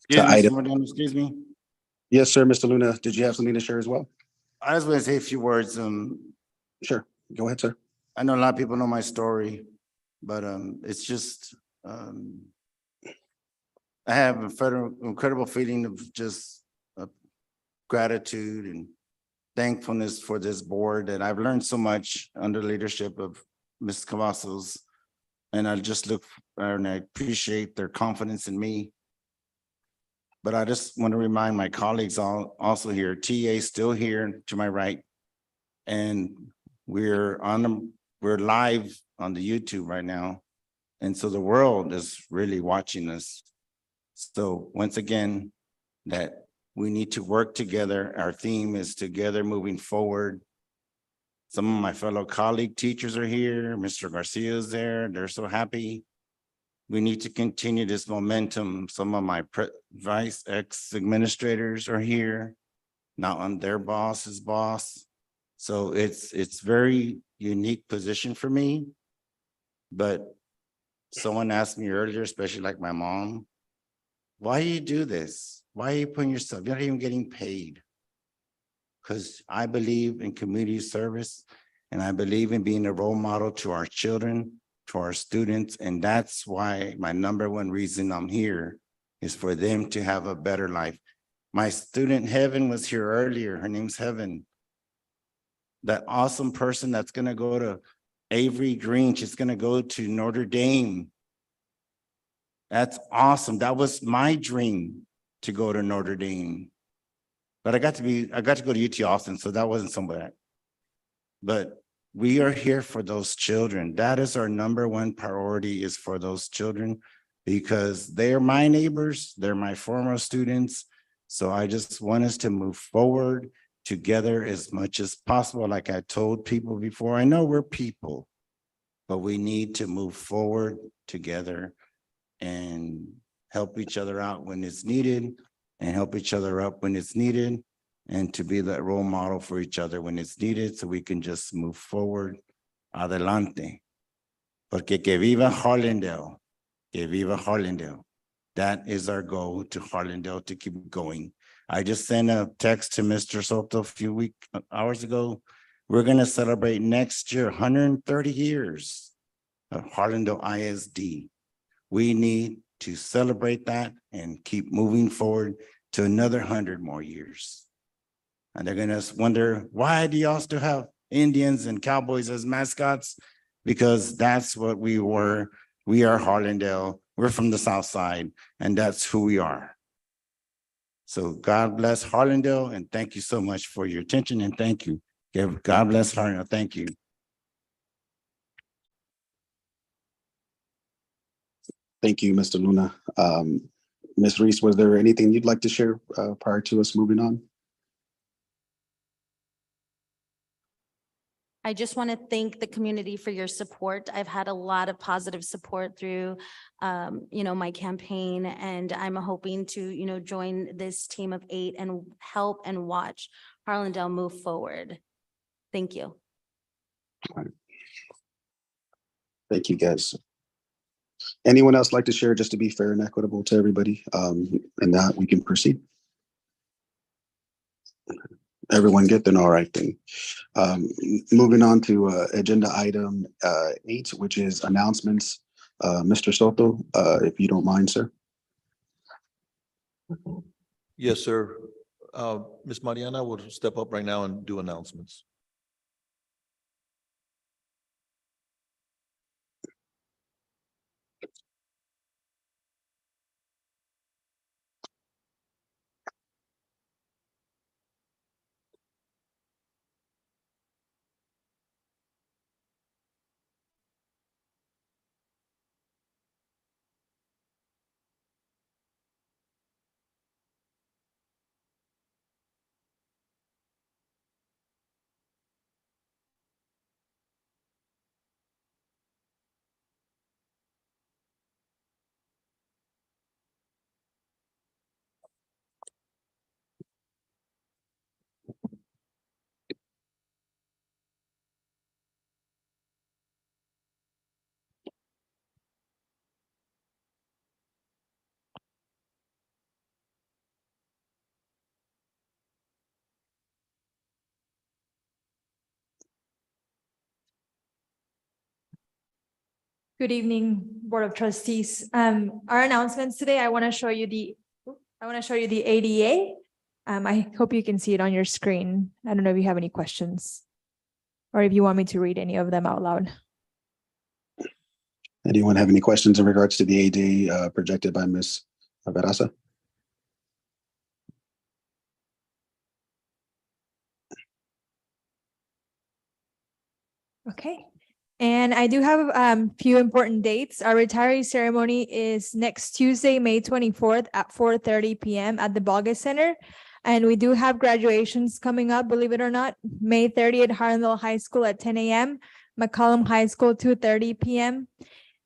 Excuse me.
Yes, sir. Mr. Luna, did you have something to share as well?
I just want to say a few words.
Sure. Go ahead, sir.
I know a lot of people know my story, but it's just I have a incredible feeling of just gratitude and thankfulness for this board, and I've learned so much under the leadership of Ms. Cavazos, and I just look and I appreciate their confidence in me. But I just want to remind my colleagues also here, TA still here to my right, and we're live on the YouTube right now, and so the world is really watching us. So once again, that we need to work together. Our theme is together moving forward. Some of my fellow colleague teachers are here. Mr. Garcia is there. They're so happy. We need to continue this momentum. Some of my vice ex-administrators are here, not on their boss's boss. So it's very unique position for me. But someone asked me earlier, especially like my mom, why do you do this? Why are you putting yourself? You're not even getting paid. Because I believe in community service, and I believe in being a role model to our children, to our students, and that's why my number one reason I'm here is for them to have a better life. My student Heaven was here earlier. Her name's Heaven. That awesome person that's going to go to Avery Green. She's going to go to Notre Dame. That's awesome. That was my dream, to go to Notre Dame. But I got to go to UT Austin, so that wasn't so bad. But we are here for those children. That is our number one priority, is for those children, because they're my neighbors, they're my former students. So I just want us to move forward together as much as possible. Like I told people before, I know we're people, but we need to move forward together and help each other out when it's needed and help each other up when it's needed and to be that role model for each other when it's needed so we can just move forward. Adelante. Porque que viva Harlandale. Que viva Harlandale. That is our goal, to Harlandale to keep going. I just sent a text to Mr. Soto a few hours ago. We're going to celebrate next year, 130 years of Harlandale ISD. We need to celebrate that and keep moving forward to another 100 more years. And they're going to wonder, why do y'all still have Indians and cowboys as mascots? Because that's what we were. We are Harlandale. We're from the South Side, and that's who we are. So God bless Harlandale, and thank you so much for your attention, and thank you. God bless Harlandale. Thank you.
Thank you, Mr. Luna. Ms. Reese, was there anything you'd like to share prior to us moving on?
I just want to thank the community for your support. I've had a lot of positive support through, my campaign, and I'm hoping to, join this team of 8 and help and watch Harlandale move forward. Thank you.
Thank you, guys. Anyone else like to share, just to be fair and equitable to everybody? And that we can proceed. Everyone get then, all right then. Moving on to agenda item 8, which is announcements. Mr. Soto, if you don't mind, sir.
Yes, sir. Ms. Mariana will step up right now and do announcements.
Good evening, Board of Trustees. Our announcements today, I want to show you the ADA. I hope you can see it on your screen. I don't know if you have any questions or if you want me to read any of them out loud.
Anyone have any questions in regards to the AD projected by Ms. Barraza?
Okay. And I do have few important dates. Our retiree ceremony is next Tuesday, May 24th at 4:30 p.m. at the Bogus Center. And we do have graduations coming up, believe it or not. May 30th, Harlandale High School at 10 a.m., McCollum High School, 2:30 p.m.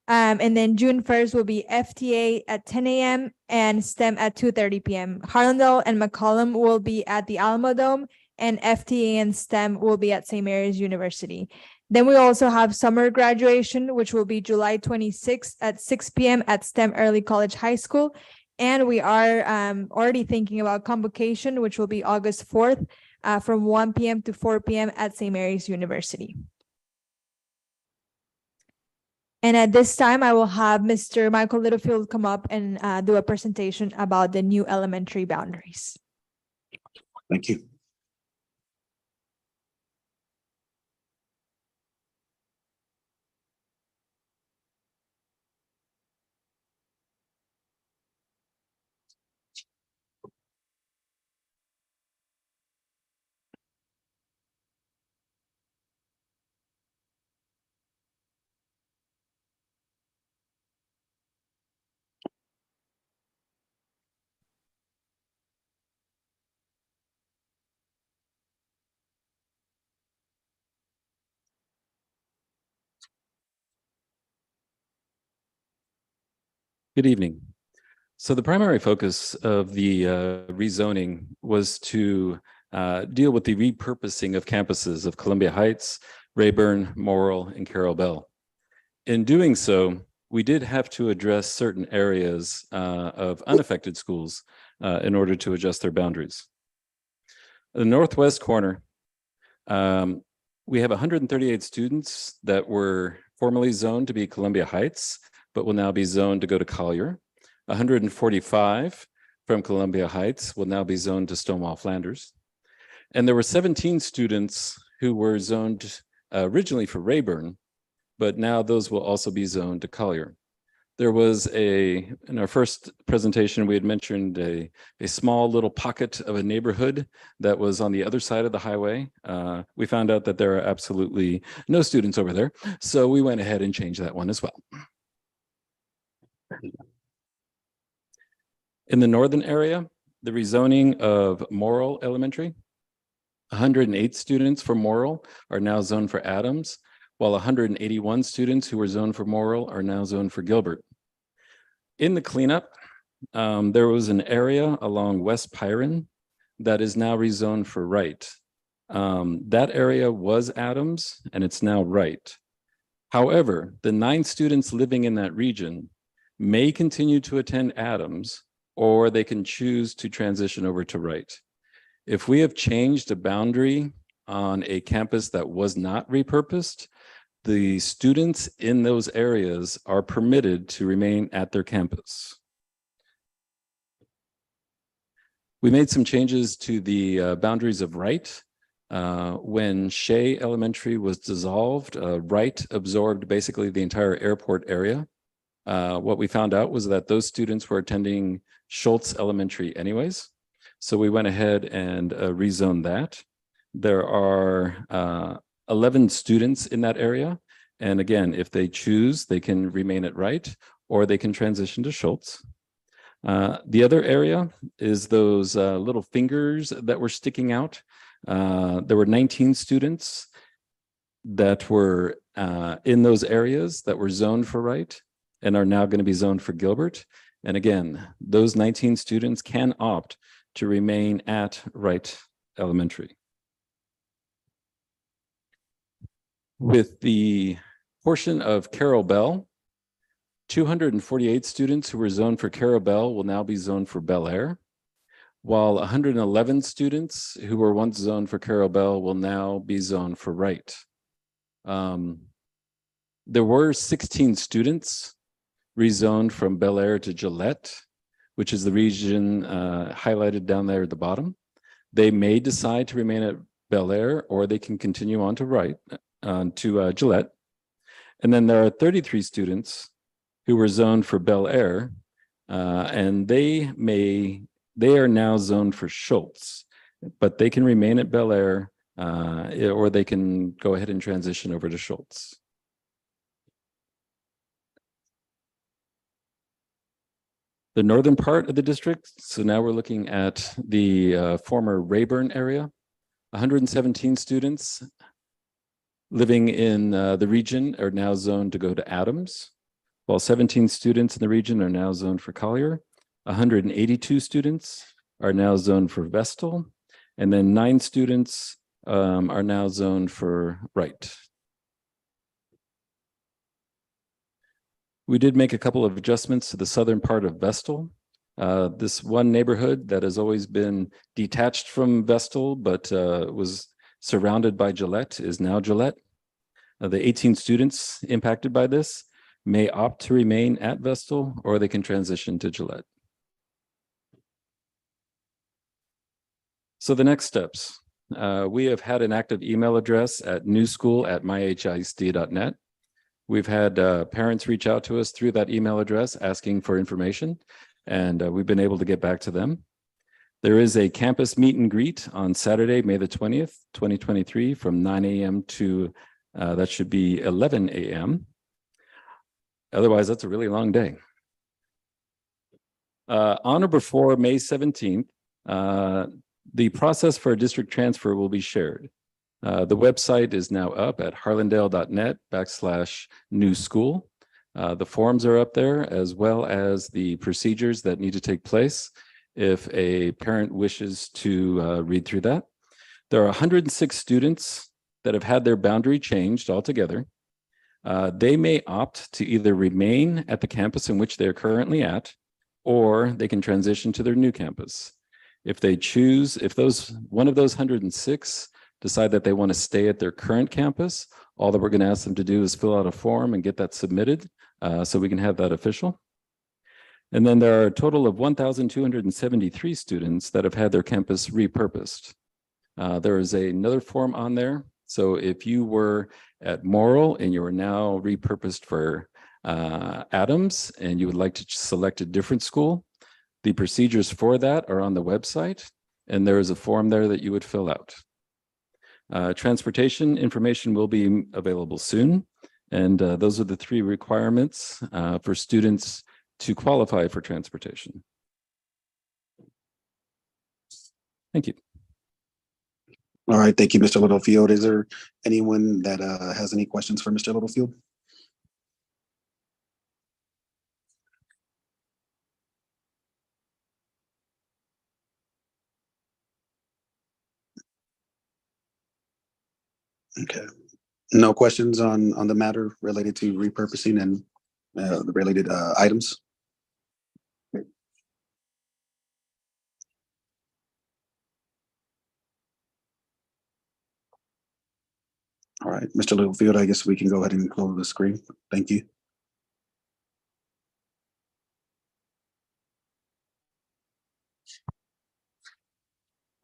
And then June 1st will be FTA at 10 a.m. and STEM at 2:30 p.m. Harlandale and McCollum will be at the Alamo Dome, and FTA and STEM will be at St. Mary's University. Then we also have summer graduation, which will be July 26th at 6 p.m. at STEM Early College High School. And we are already thinking about convocation, which will be August 4th from 1 p.m. to 4 p.m. at St. Mary's University. And at this time, I will have Mr. Michael Littlefield come up and do a presentation about the new elementary boundaries.
Thank you.
Good evening. So the primary focus of the rezoning was to deal with the repurposing of campuses of Columbia Heights, Rayburn, Morrill, and Carroll Bell. In doing so, we did have to address certain areas of unaffected schools in order to adjust their boundaries. The northwest corner, we have 138 students that were formerly zoned to be Columbia Heights, but will now be zoned to go to Collier. 145 from Columbia Heights will now be zoned to Stonewall Flanders. And there were 17 students who were zoned originally for Rayburn, but now those will also be zoned to Collier. There was in our first presentation, we had mentioned a small little pocket of a neighborhood that was on the other side of the highway. We found out that there are absolutely no students over there. So we went ahead and changed that one as well. In the northern area, the rezoning of Morrill Elementary, 108 students for Morrill are now zoned for Adams, while 181 students who were zoned for Morrill are now zoned for Gilbert. In the cleanup, there was an area along West Pyron that is now rezoned for Wright. That area was Adams and it's now Wright. However, the 9 students living in that region may continue to attend Adams, or they can choose to transition over to Wright. If we have changed a boundary on a campus that was not repurposed, the students in those areas are permitted to remain at their campus. We made some changes to the boundaries of Wright. When Shea Elementary was dissolved, Wright absorbed basically the entire airport area. What we found out was that those students were attending Schultz Elementary anyways. So we went ahead and rezoned that. There are 11 students in that area. And again, if they choose, they can remain at Wright or they can transition to Schultz. The other area is those little fingers that were sticking out. There were 19 students that were in those areas that were zoned for Wright and are now going to be zoned for Gilbert. And again, those 19 students can opt to remain at Wright Elementary. With the portion of Carroll Bell, 248 students who were zoned for Carroll Bell will now be zoned for Bel Air, while 111 students who were once zoned for Carroll Bell will now be zoned for Wright. There were 16 students rezoned from Bel Air to Gillette, which is the region highlighted down there at the bottom. They may decide to remain at Bel Air, or they can continue on to Wright, to Gillette. And then there are 33 students who were zoned for Bel Air, and they are now zoned for Schultz, but they can remain at Bel Air, or they can go ahead and transition over to Schultz. The northern part of the district, so now we're looking at the former Rayburn area, 117 students living in the region are now zoned to go to Adams, while 17 students in the region are now zoned for Collier. 182 students are now zoned for Vestal, and then 9 students are now zoned for Wright. We did make a couple of adjustments to the southern part of Vestal. This one neighborhood that has always been detached from Vestal, but was surrounded by Gillette is now Gillette. The 18 students impacted by this may opt to remain at Vestal, or they can transition to Gillette. So the next steps, we have had an active email address at newschool@myhisd.net. We've had parents reach out to us through that email address asking for information, and we've been able to get back to them. There is a campus meet and greet on Saturday, May the 20th, 2023 from 9 a.m. to, that should be 11 a.m. Otherwise, that's a really long day. On or before May 17th, the process for a district transfer will be shared. The website is now up at harlandale.net/new school. The forms are up there as well as the procedures that need to take place if a parent wishes to read through that. There are 106 students that have had their boundary changed altogether. They may opt to either remain at the campus in which they're currently at, or they can transition to their new campus. If they choose, if one of those 106 decide that they want to stay at their current campus, all that we're going to ask them to do is fill out a form and get that submitted so we can have that official. And then there are a total of 1,273 students that have had their campus repurposed. There is another form on there. So if you were at Morrill and you are now repurposed for Adams and you would like to select a different school, the procedures for that are on the website, and there is a form there that you would fill out. Transportation information will be available soon, and those are the 3 requirements for students to qualify for transportation. Thank you.
All right, thank you, Mr. Littlefield. Is there anyone that has any questions for Mr. Littlefield? Okay, no questions on the matter related to repurposing and the related items? All right, Mr. Littlefield, I guess we can go ahead and close the screen. Thank you.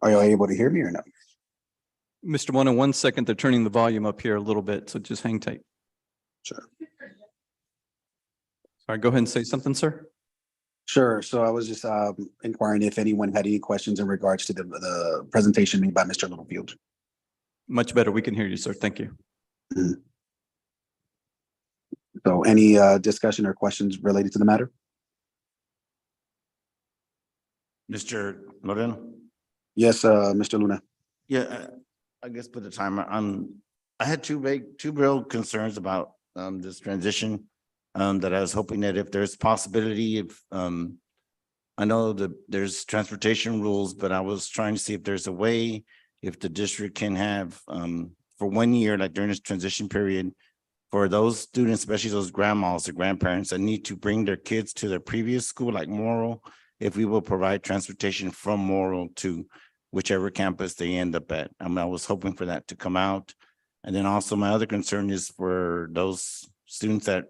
Are you able to hear me or no?
Mr. One, in 1 second, they're turning the volume up here a little bit, so just hang tight.
Sure.
All right, go ahead and say something, sir.
Sure. So I was just inquiring if anyone had any questions in regards to the presentation made by Mr. Littlefield.
Much better. We can hear you, sir. Thank you.
Mhm. So any discussion or questions related to the matter?
Mr. Moreno?
Yes, Mr. Luna.
Yeah, I guess put the timer on. I had two real concerns about this transition. That I was hoping that if there's possibility of I know that there's transportation rules, but I was trying to see if there's a way, if the district can have for 1 year, like during this transition period, for those students, especially those grandmas or grandparents that need to bring their kids to their previous school, like Morrill, if we will provide transportation from Morrill to whichever campus they end up at. I was hoping for that to come out. And then also my other concern is for those students that,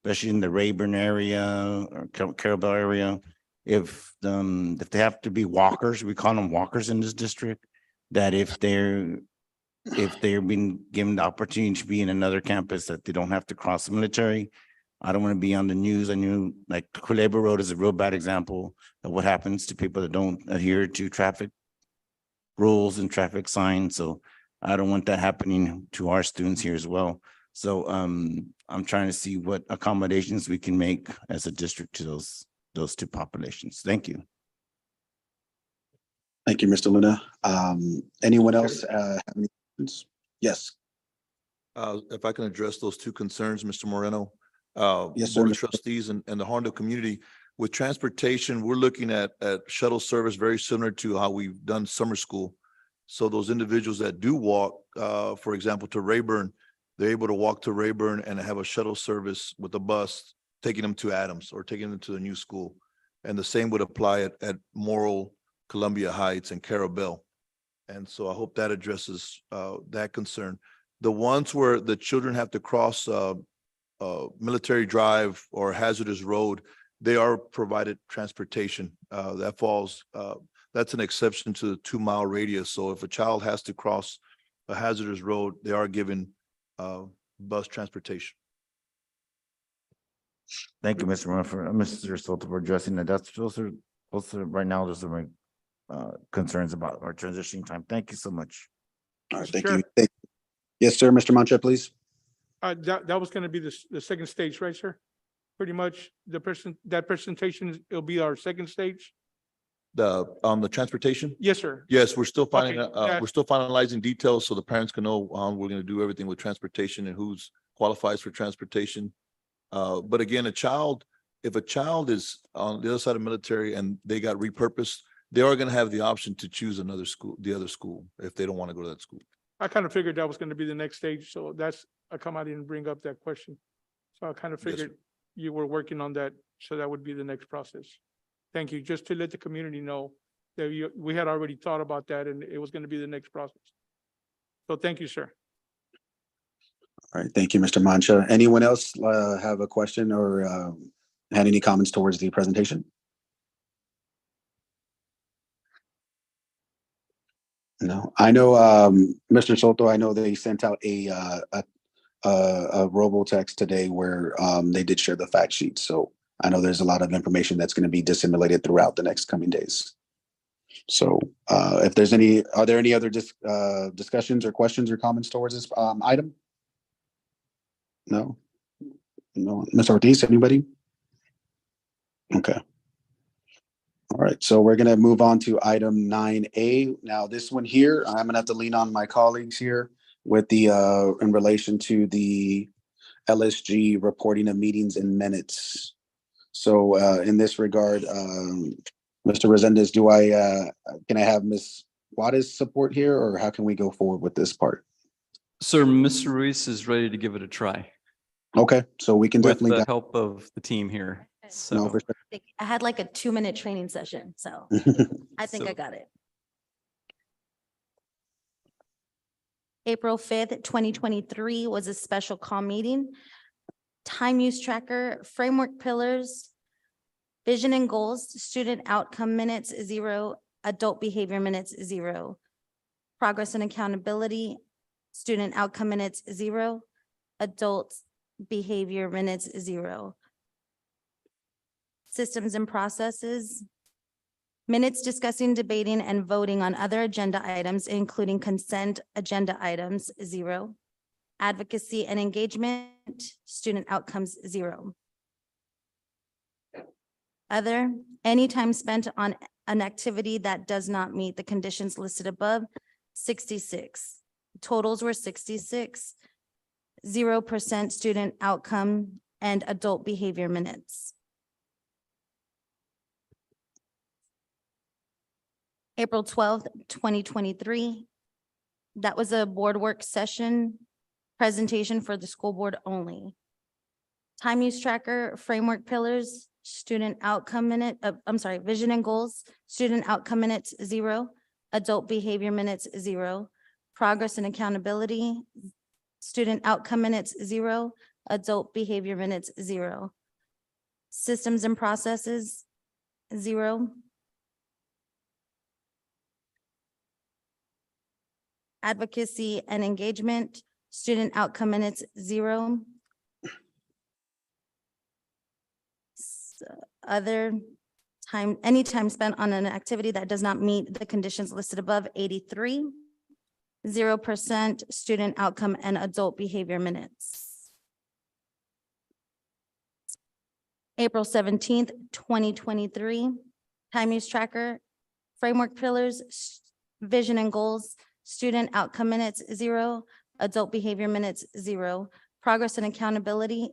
especially in the Rayburn area or Carroll Bell area, if they have to be walkers, we call them walkers in this district, that if they're being given the opportunity to be in another campus, that they don't have to cross the military. I don't want to be on the news. I knew like Culebra Road is a real bad example of what happens to people that don't adhere to traffic rules and traffic signs. So I don't want that happening to our students here as well. So I'm trying to see what accommodations we can make as a district to those two populations. Thank you.
Thank you, Mr. Luna. Anyone else have any questions? Yes.
If I can address those 2 concerns, Mr. Moreno.
Yes, sir.
Board of Trustees and the Harlandale community, with transportation, we're looking at shuttle service very similar to how we've done summer school. So those individuals that do walk, for example, to Rayburn, they're able to walk to Rayburn and have a shuttle service with a bus, taking them to Adams or taking them to the new school. And the same would apply at Morrill, Columbia Heights, and Carroll Bell. And so I hope that addresses that concern. The ones where the children have to cross Military Drive or hazardous road, they are provided transportation. That falls, that's an exception to the 2-mile radius. So if a child has to cross a hazardous road, they are given bus transportation.
Thank you, Mr. Mr. Soto, for addressing that. Those are right now, those are my concerns about our transitioning time. Thank you so much.
All right, thank you. Yes, sir. Mr. Mancha, please.
That was going to be the second stage, right, sir? Pretty much that presentation, it'll be our second stage.
On the transportation?
Yes, sir.
Yes, we're still finding,
Okay,
we're still finalizing details so the parents can know we're going to do everything with transportation and who's qualifies for transportation. But again, if a child is on the other side of military and they got repurposed, they are going to have the option to choose another school, the other school, if they don't want to go to that school.
I kind of figured that was going to be the next stage, so that's, I didn't bring up that question. So I kind of
Yes, sir.
figured you were working on that, so that would be the next process. Thank you, just to let the community know that we had already thought about that and it was going to be the next process. So thank you, sir.
All right, thank you, Mr. Mancha. Anyone else have a question or had any comments towards the presentation? No, I know, Mr. Soto, I know they sent out a robo-text today where they did share the fact sheet. So I know there's a lot of information that's going to be disseminated throughout the next coming days. So if there's are there any other discussions or questions or comments towards this item? No? No, Ms. Ortiz, anybody? Okay. All right, so we're gonna move on to item 9A. Now, this one here, I'm gonna have to lean on my colleagues here with the in relation to the LSG reporting of meetings and minutes. So in this regard, Mr. Resendez, can I have Ms. Juarez support here, or how can we go forward with this part?
Sir, Mr. Ruiz is ready to give it a try
Okay, so we can
with
definitely.
the help of the team here.
No,
So
for sure.
I had like a 2-minute training session, so I think I got it. April 5th, 2023 was a special call meeting. Time use tracker, framework pillars, vision and goals, student outcome minutes, 0, adult behavior minutes, 0. Progress and accountability, student outcome minutes, 0, adult behavior minutes, 0. Systems and processes, minutes discussing, debating, and voting on other agenda items, including consent agenda items, 0. Advocacy and engagement, student outcomes, 0. Other, any time spent on an activity that does not meet the conditions listed above, 66. Totals were 66, 0% student outcome and adult behavior minutes. April 12th, 2023. That was a board work session presentation for the school board only. Time use tracker, framework pillars, student outcome minute, vision and goals, student outcome minutes, 0, adult behavior minutes, 0, progress and accountability, student outcome minutes, 0, adult behavior minutes, 0. Systems and processes, 0. Advocacy and engagement, student outcome minutes, 0. Other time, any time spent on an activity that does not meet the conditions listed above, 83. 0% student outcome and adult behavior minutes. April 17th, 2023, time use tracker, framework pillars, vision and goals, student outcome minutes, 0, adult behavior minutes, 0, progress and accountability,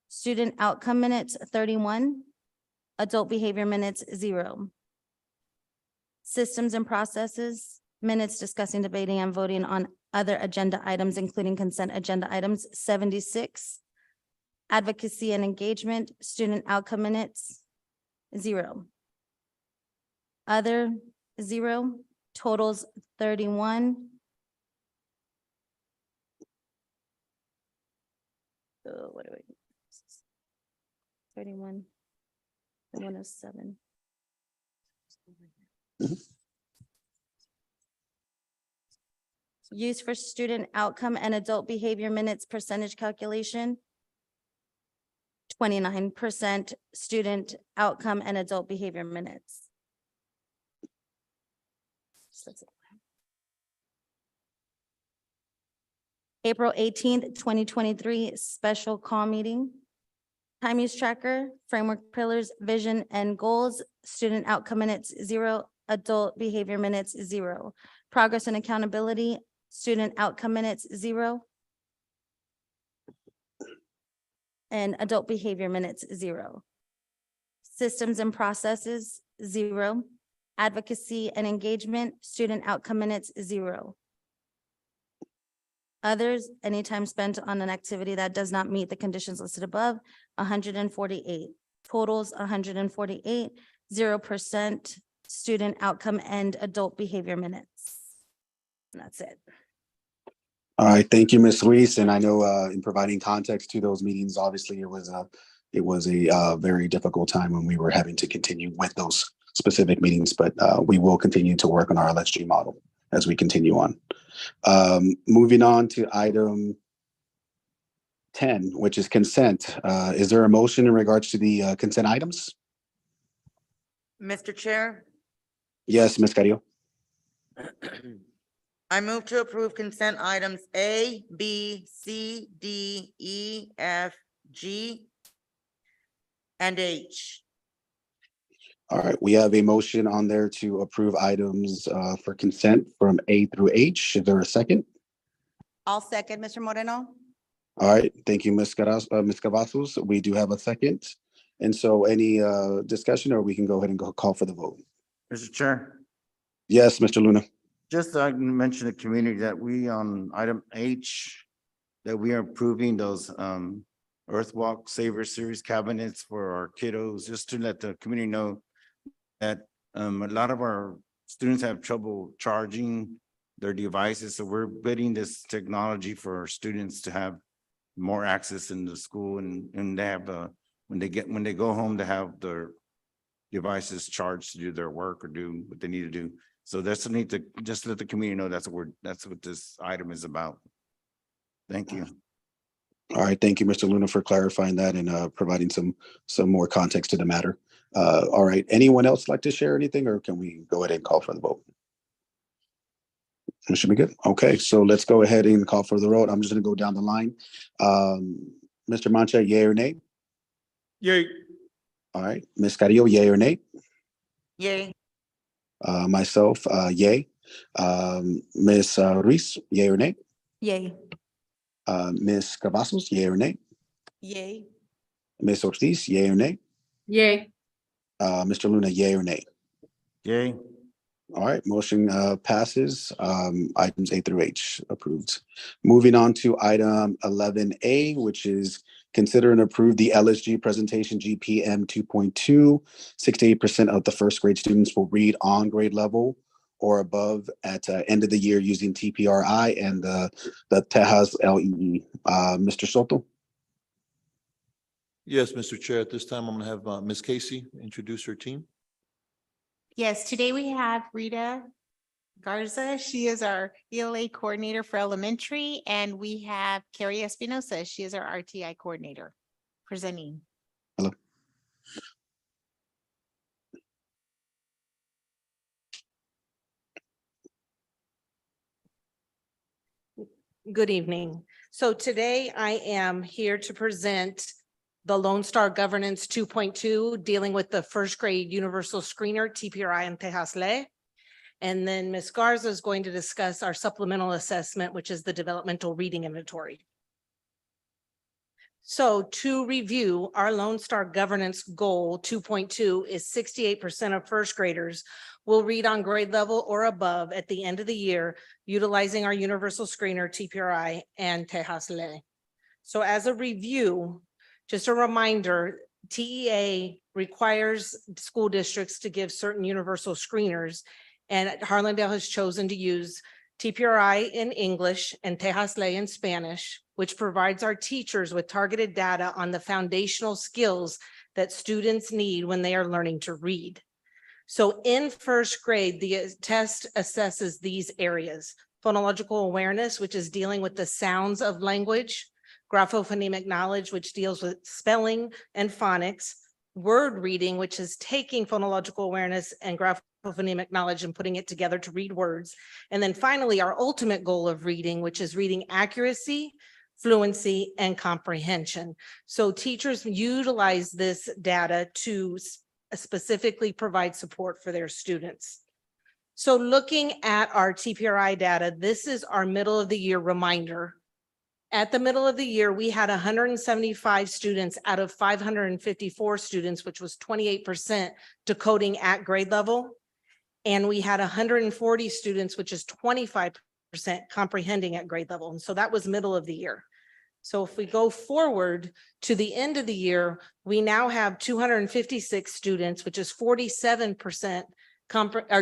student outcome minutes, 31, adult behavior minutes, 0. Systems and processes, minutes discussing, debating, and voting on other agenda items, including consent agenda items, 76. Advocacy and engagement, student outcome minutes, 0. Other, 0. Totals, 31. What do we? 31. 107. Use for student outcome and adult behavior minutes percentage calculation. 29% student outcome and adult behavior minutes. April 18th, 2023, special call meeting. Time use tracker, framework pillars, vision and goals, student outcome minutes, 0, adult behavior minutes, 0. Progress and accountability, student outcome minutes, 0. And adult behavior minutes, 0. Systems and processes, 0. Advocacy and engagement, student outcome minutes, 0. Others, any time spent on an activity that does not meet the conditions listed above, 148. Totals, 148, 0% student outcome and adult behavior minutes. And that's it.
All right, thank you, Ms. Ruiz. And I know in providing context to those meetings, obviously it was a very difficult time when we were having to continue with those specific meetings, but we will continue to work on our LSG model as we continue on. Moving on to item 10, which is consent. Is there a motion in regards to the consent items?
Mr. Chair,
Yes, Ms. Carrillo.
I move to approve consent items A, B, C, D, E, F, G, and H.
All right, we have a motion on there to approve items for consent from A through H. Is there a second?
I'll second, Mr. Moreno.
All right, thank you, Ms. Cavazos. We do have a second. And so any discussion, or we can go ahead and call for the vote?
Mr. Chair,
Yes, Mr. Luna.
just to mention the community that we on item H, that we are approving those Earthwalk Saver Series cabinets for our kiddos, just to let the community know that a lot of our students have trouble charging their devices. So we're building this technology for our students to have more access in the school, and they have when they go home to have their devices charged to do their work or do what they need to do. So that's need to just let the community know that's what this item is about. Thank you.
All right, thank you, Mr. Luna, for clarifying that and providing some more context to the matter. All right, anyone else like to share anything, or can we go ahead and call for the vote? It should be good. Okay, so let's go ahead and call for the vote. I'm just gonna go down the line. Mr. Mancha, yay or nay?
Yay.
All right, Ms. Carrillo, yay or nay?
Yay.
Myself, yay. Ms. Ruiz, yay or nay?
Yay.
Ms. Cavazos, yay or nay?
Yay.
Ms. Ortiz, yay or nay?
Yay.
Mr. Luna, yay or nay?
Yay.
All right, motion passes. Items A through H approved. Moving on to item 11A, which is consider and approve the LSG presentation GPM 2.2. 68% of the first grade students will read on grade level or above at end of the year using TPRI and the Tejas LEE. Mr. Soto?
Yes, Mr. Chair, at this time, I'm gonna have Ms. Casey introduce her team.
Yes, today we have Rita Garza. She is our ELA coordinator for elementary, and we have Carrie Espinosa. She is our RTI coordinator presenting.
Hello.
Good evening. So today I am here to present the Lone Star Governance 2.2, dealing with the first grade universal screener, TPRI and Tejas Le. And then Ms. Garza is going to discuss our supplemental assessment, which is the developmental reading inventory. So to review, our Lone Star Governance Goal 2.2 is 68% of first graders will read on grade level or above at the end of the year, utilizing our universal screener, TPRI and Tejas Le. So as a review, just a reminder, TEA requires school districts to give certain universal screeners, and Harlandale has chosen to use TPRI in English and Tejas Le in Spanish, which provides our teachers with targeted data on the foundational skills that students need when they are learning to read. So in first grade, the test assesses these areas: phonological awareness, which is dealing with the sounds of language; graphophonemic knowledge, which deals with spelling and phonics; word reading, which is taking phonological awareness and graphophonemic knowledge and putting it together to read words; and then finally, our ultimate goal of reading, which is reading accuracy, fluency, and comprehension. So teachers utilize this data to specifically provide support for their students. So looking at our TPRI data, this is our middle of the year reminder. At the middle of the year, we had 175 students out of 554 students, which was 28% decoding at grade level. And we had 140 students, which is 25% comprehending at grade level. And so that was middle of the year. So if we go forward to the end of the year, we now have 256 students, which is 47%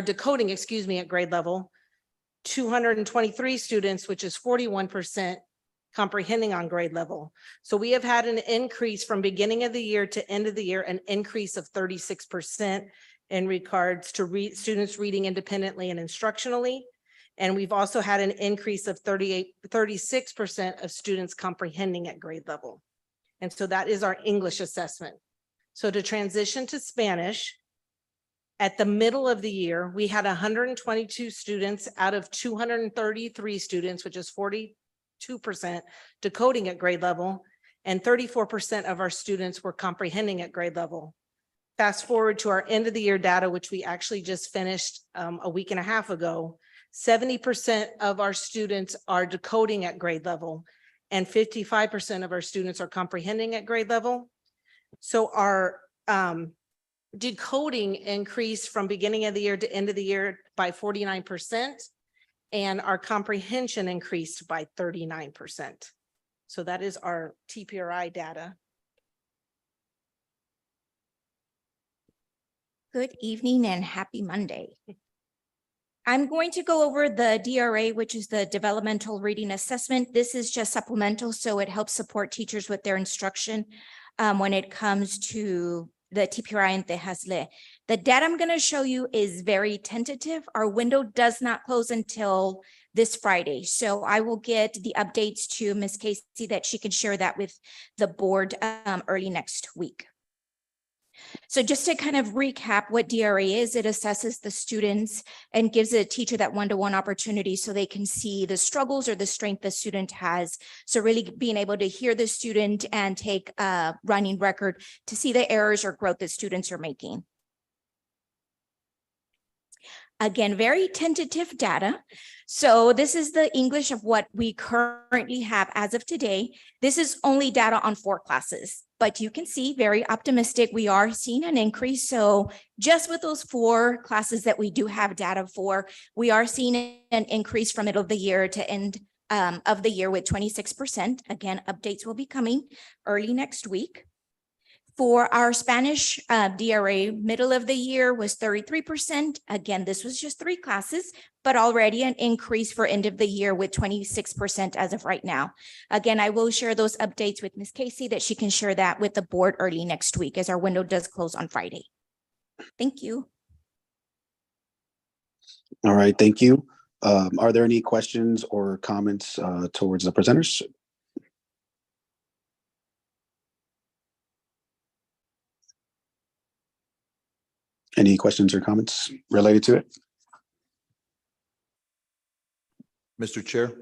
decoding, at grade level. 223 students, which is 41% comprehending on grade level. So we have had an increase from beginning of the year to end of the year, an increase of 36% in regards to students reading independently and instructionally. And we've also had an increase of 36% of students comprehending at grade level. And so that is our English assessment. So to transition to Spanish, at the middle of the year, we had 122 students out of 233 students, which is 42% decoding at grade level, and 34% of our students were comprehending at grade level. Fast forward to our end of the year data, which we actually just finished a week and a half ago, 70% of our students are decoding at grade level, and 55% of our students are comprehending at grade level. So our decoding increased from beginning of the year to end of the year by 49%, and our comprehension increased by 39%. So that is our TPRI data.
Good evening and happy Monday. I'm going to go over the DRA, which is the Developmental Reading Assessment. This is just supplemental, so it helps support teachers with their instruction when it comes to the TPRI and Tejasle. The data I'm going to show you is very tentative. Our window does not close until this Friday. So I will get the updates to Ms. Casey that she can share that with the board early next week. So just to kind of recap what DRA is, it assesses the students and gives a teacher that one-to-one opportunity so they can see the struggles or the strength the student has. So really being able to hear the student and take a running record to see the errors or growth that students are making. Again, very tentative data. So this is the English of what we currently have as of today. This is only data on 4 classes, but you can see very optimistic. We are seeing an increase. So just with those 4 classes that we do have data for, we are seeing an increase from middle of the year to end of the year with 26%. Again, updates will be coming early next week. For our Spanish DRA, middle of the year was 33%. Again, this was just 3 classes, but already an increase for end of the year with 26% as of right now. Again, I will share those updates with Ms. Casey that she can share that with the board early next week as our window does close on Friday. Thank you.
All right, thank you. Are there any questions or comments towards the presenters? Any questions or comments related to it?
Mr. Chair,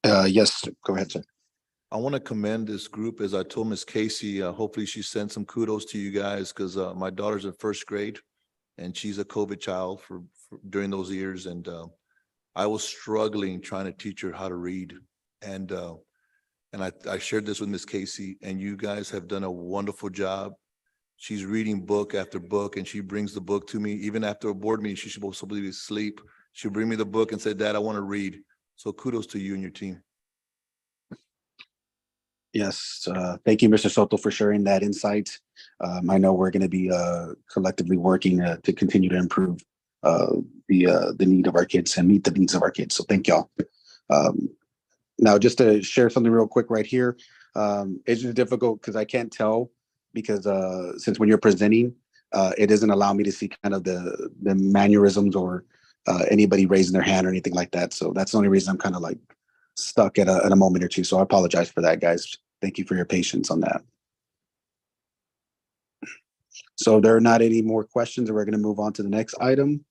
Yes, go ahead, sir.
I want to commend this group. As I told Ms. Casey, hopefully she sent some kudos to you guys because my daughter's in 1st grade and she's a COVID child for during those years. And I was struggling trying to teach her how to read. And I shared this with Ms. Casey, and you guys have done a wonderful job. She's reading book after book, and she brings the book to me. Even after a board meeting, she's supposed to be asleep. She'll bring me the book and say, "Dad, I want to read." So kudos to you and your team.
Yes, thank you, Mr. Soto, for sharing that insight. I know we're going to be collectively working to continue to improve the need of our kids and meet the needs of our kids. So thank y'all. Now, just to share something real quick right here, it's just difficult because I can't tell because since when you're presenting, it doesn't allow me to see kind of the mannerisms or anybody raising their hand or anything like that. So that's the only reason I'm kind of like stuck at a moment or two. So I apologize for that, guys. Thank you for your patience on that. So there are not any more questions, and we're going to move on to the next item,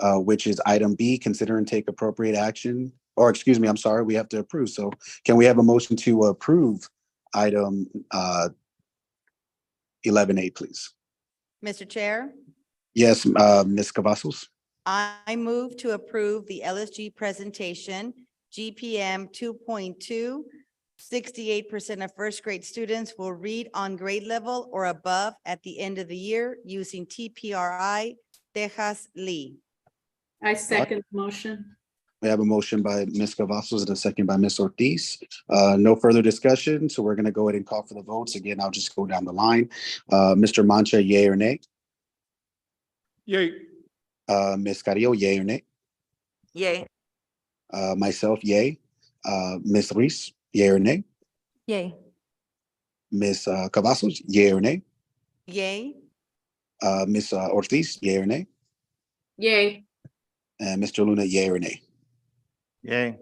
which is item B, consider and take appropriate action. Or excuse me, I'm sorry, we have to approve. So can we have a motion to approve item 11A, please?
Mr. Chair,
Yes, Ms. Cavazos.
I move to approve the LSG presentation GPM 2.2, 68% of first grade students will read on grade level or above at the end of the year using TPRI Tejas Lee.
I second the motion.
We have a motion by Ms. Cavazos and a second by Ms. Ortiz. No further discussion, so we're gonna go ahead and call for the votes. Again, I'll just go down the line. Mr. Mancha, yea or nay?
Yay.
Ms. Carrillo, yea or nay?
Yay.
Myself, yea. Ms. Ruiz, yea or nay?
Yay.
Ms. Cavazos, yea or nay?
Yay.
Ms. Ortiz, yea or nay?
Yay.
And Mr. Luna, yea or nay?
Yay.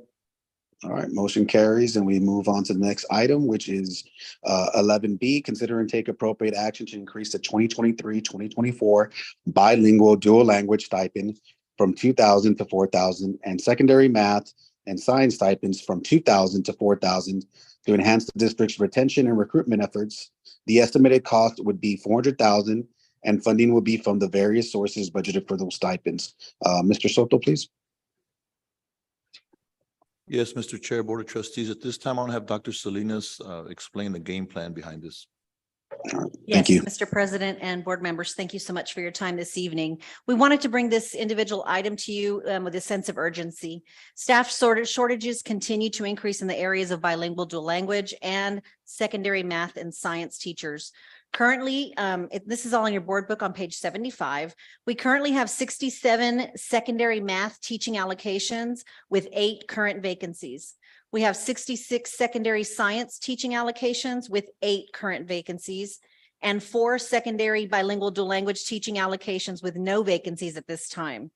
All right, motion carries, and we move on to the next item, which is 11B, consider and take appropriate action to increase the 2023-2024 bilingual dual language stipend from 2,000 to 4,000 and secondary math and science stipends from 2,000 to 4,000 to enhance the district's retention and recruitment efforts. The estimated cost would be 400,000 and funding will be from the various sources budgeted for those stipends. Mr. Soto, please.
Yes, Mr. Chair, Board of Trustees, at this time, I want to have Dr. Salinas explain the game plan behind this.
Thank you.
Mr. President and board members, thank you so much for your time this evening. We wanted to bring this individual item to you with a sense of urgency. Staff shortages continue to increase in the areas of bilingual dual language and secondary math and science teachers. Currently, this is all in your board book on page 75. We currently have 67 secondary math teaching allocations with 8 current vacancies. We have 66 secondary science teaching allocations with 8 current vacancies and 4 secondary bilingual dual language teaching allocations with no vacancies at this time.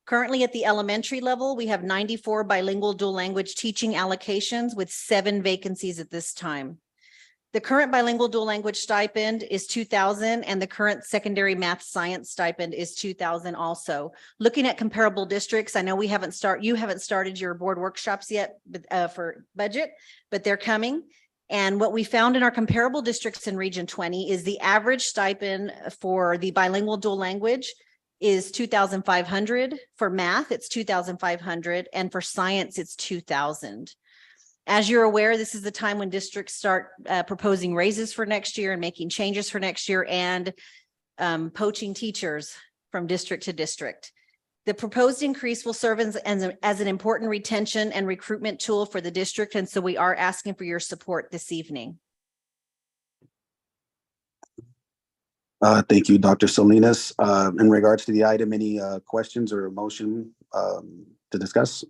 Currently at the elementary level, we have 94 bilingual dual language teaching allocations with 7 vacancies at this time. The current bilingual dual language stipend is 2,000 and the current secondary math science stipend is 2,000 also. Looking at comparable districts, I know you haven't started your board workshops yet for budget, but they're coming. And what we found in our comparable districts in Region 20 is the average stipend for the bilingual dual language is 2,500. For math, it's 2,500, and for science, it's 2,000. As you're aware, this is the time when districts start proposing raises for next year and making changes for next year and poaching teachers from district to district. The proposed increase will serve as an important retention and recruitment tool for the district, and so we are asking for your support this evening.
Thank you, Dr. Salinas. In regards to the item, any questions or motion to discuss?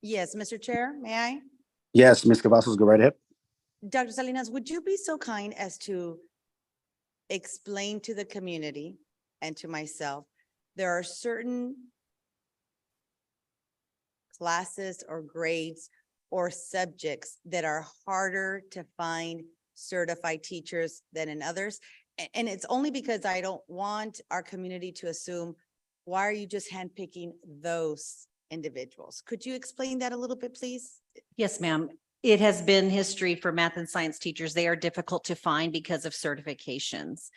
Yes, Mr. Chair, may I?
Yes, Ms. Cavazos, go right ahead.
Dr. Salinas, would you be so kind as to explain to the community and to myself, there are certain classes or grades or subjects that are harder to find certified teachers than in others? And it's only because I don't want our community to assume, why are you just handpicking those individuals? Could you explain that a little bit, please?
Yes, ma'am. It has been history for math and science teachers. They are difficult to find because of certifications.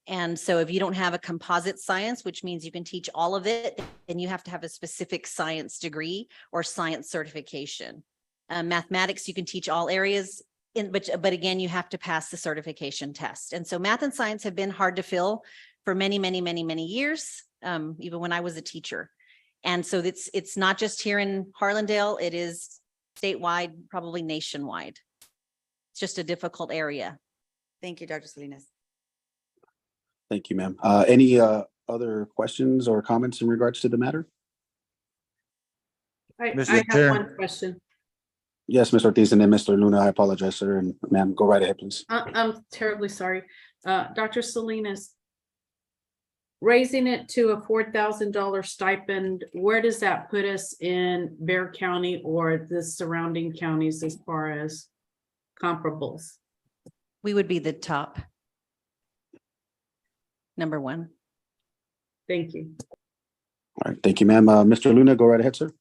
And so if you don't have a composite science, which means you can teach all of it, then you have to have a specific science degree or science certification. Mathematics, you can teach all areas, but again, you have to pass the certification test. And so math and science have been hard to fill for many, many, many, many years, even when I was a teacher. And so it's not just here in Harlandale, it is statewide, probably nationwide. It's just a difficult area.
Thank you, Dr. Salinas.
Thank you, ma'am. Any other questions or comments in regards to the matter?
I
Mr.
have
Chair.
one question.
Yes, Mr. Ortiz, and then Mr. Luna. I apologize, sir, and ma'am, go right ahead, please.
I'm terribly sorry. Dr. Salinas, raising it to a $4,000 stipend, where does that put us in Bexar County or the surrounding counties as far as comparables?
We would be the top. Number one.
Thank you.
All right, thank you, ma'am. Mr. Luna, go right ahead, sir.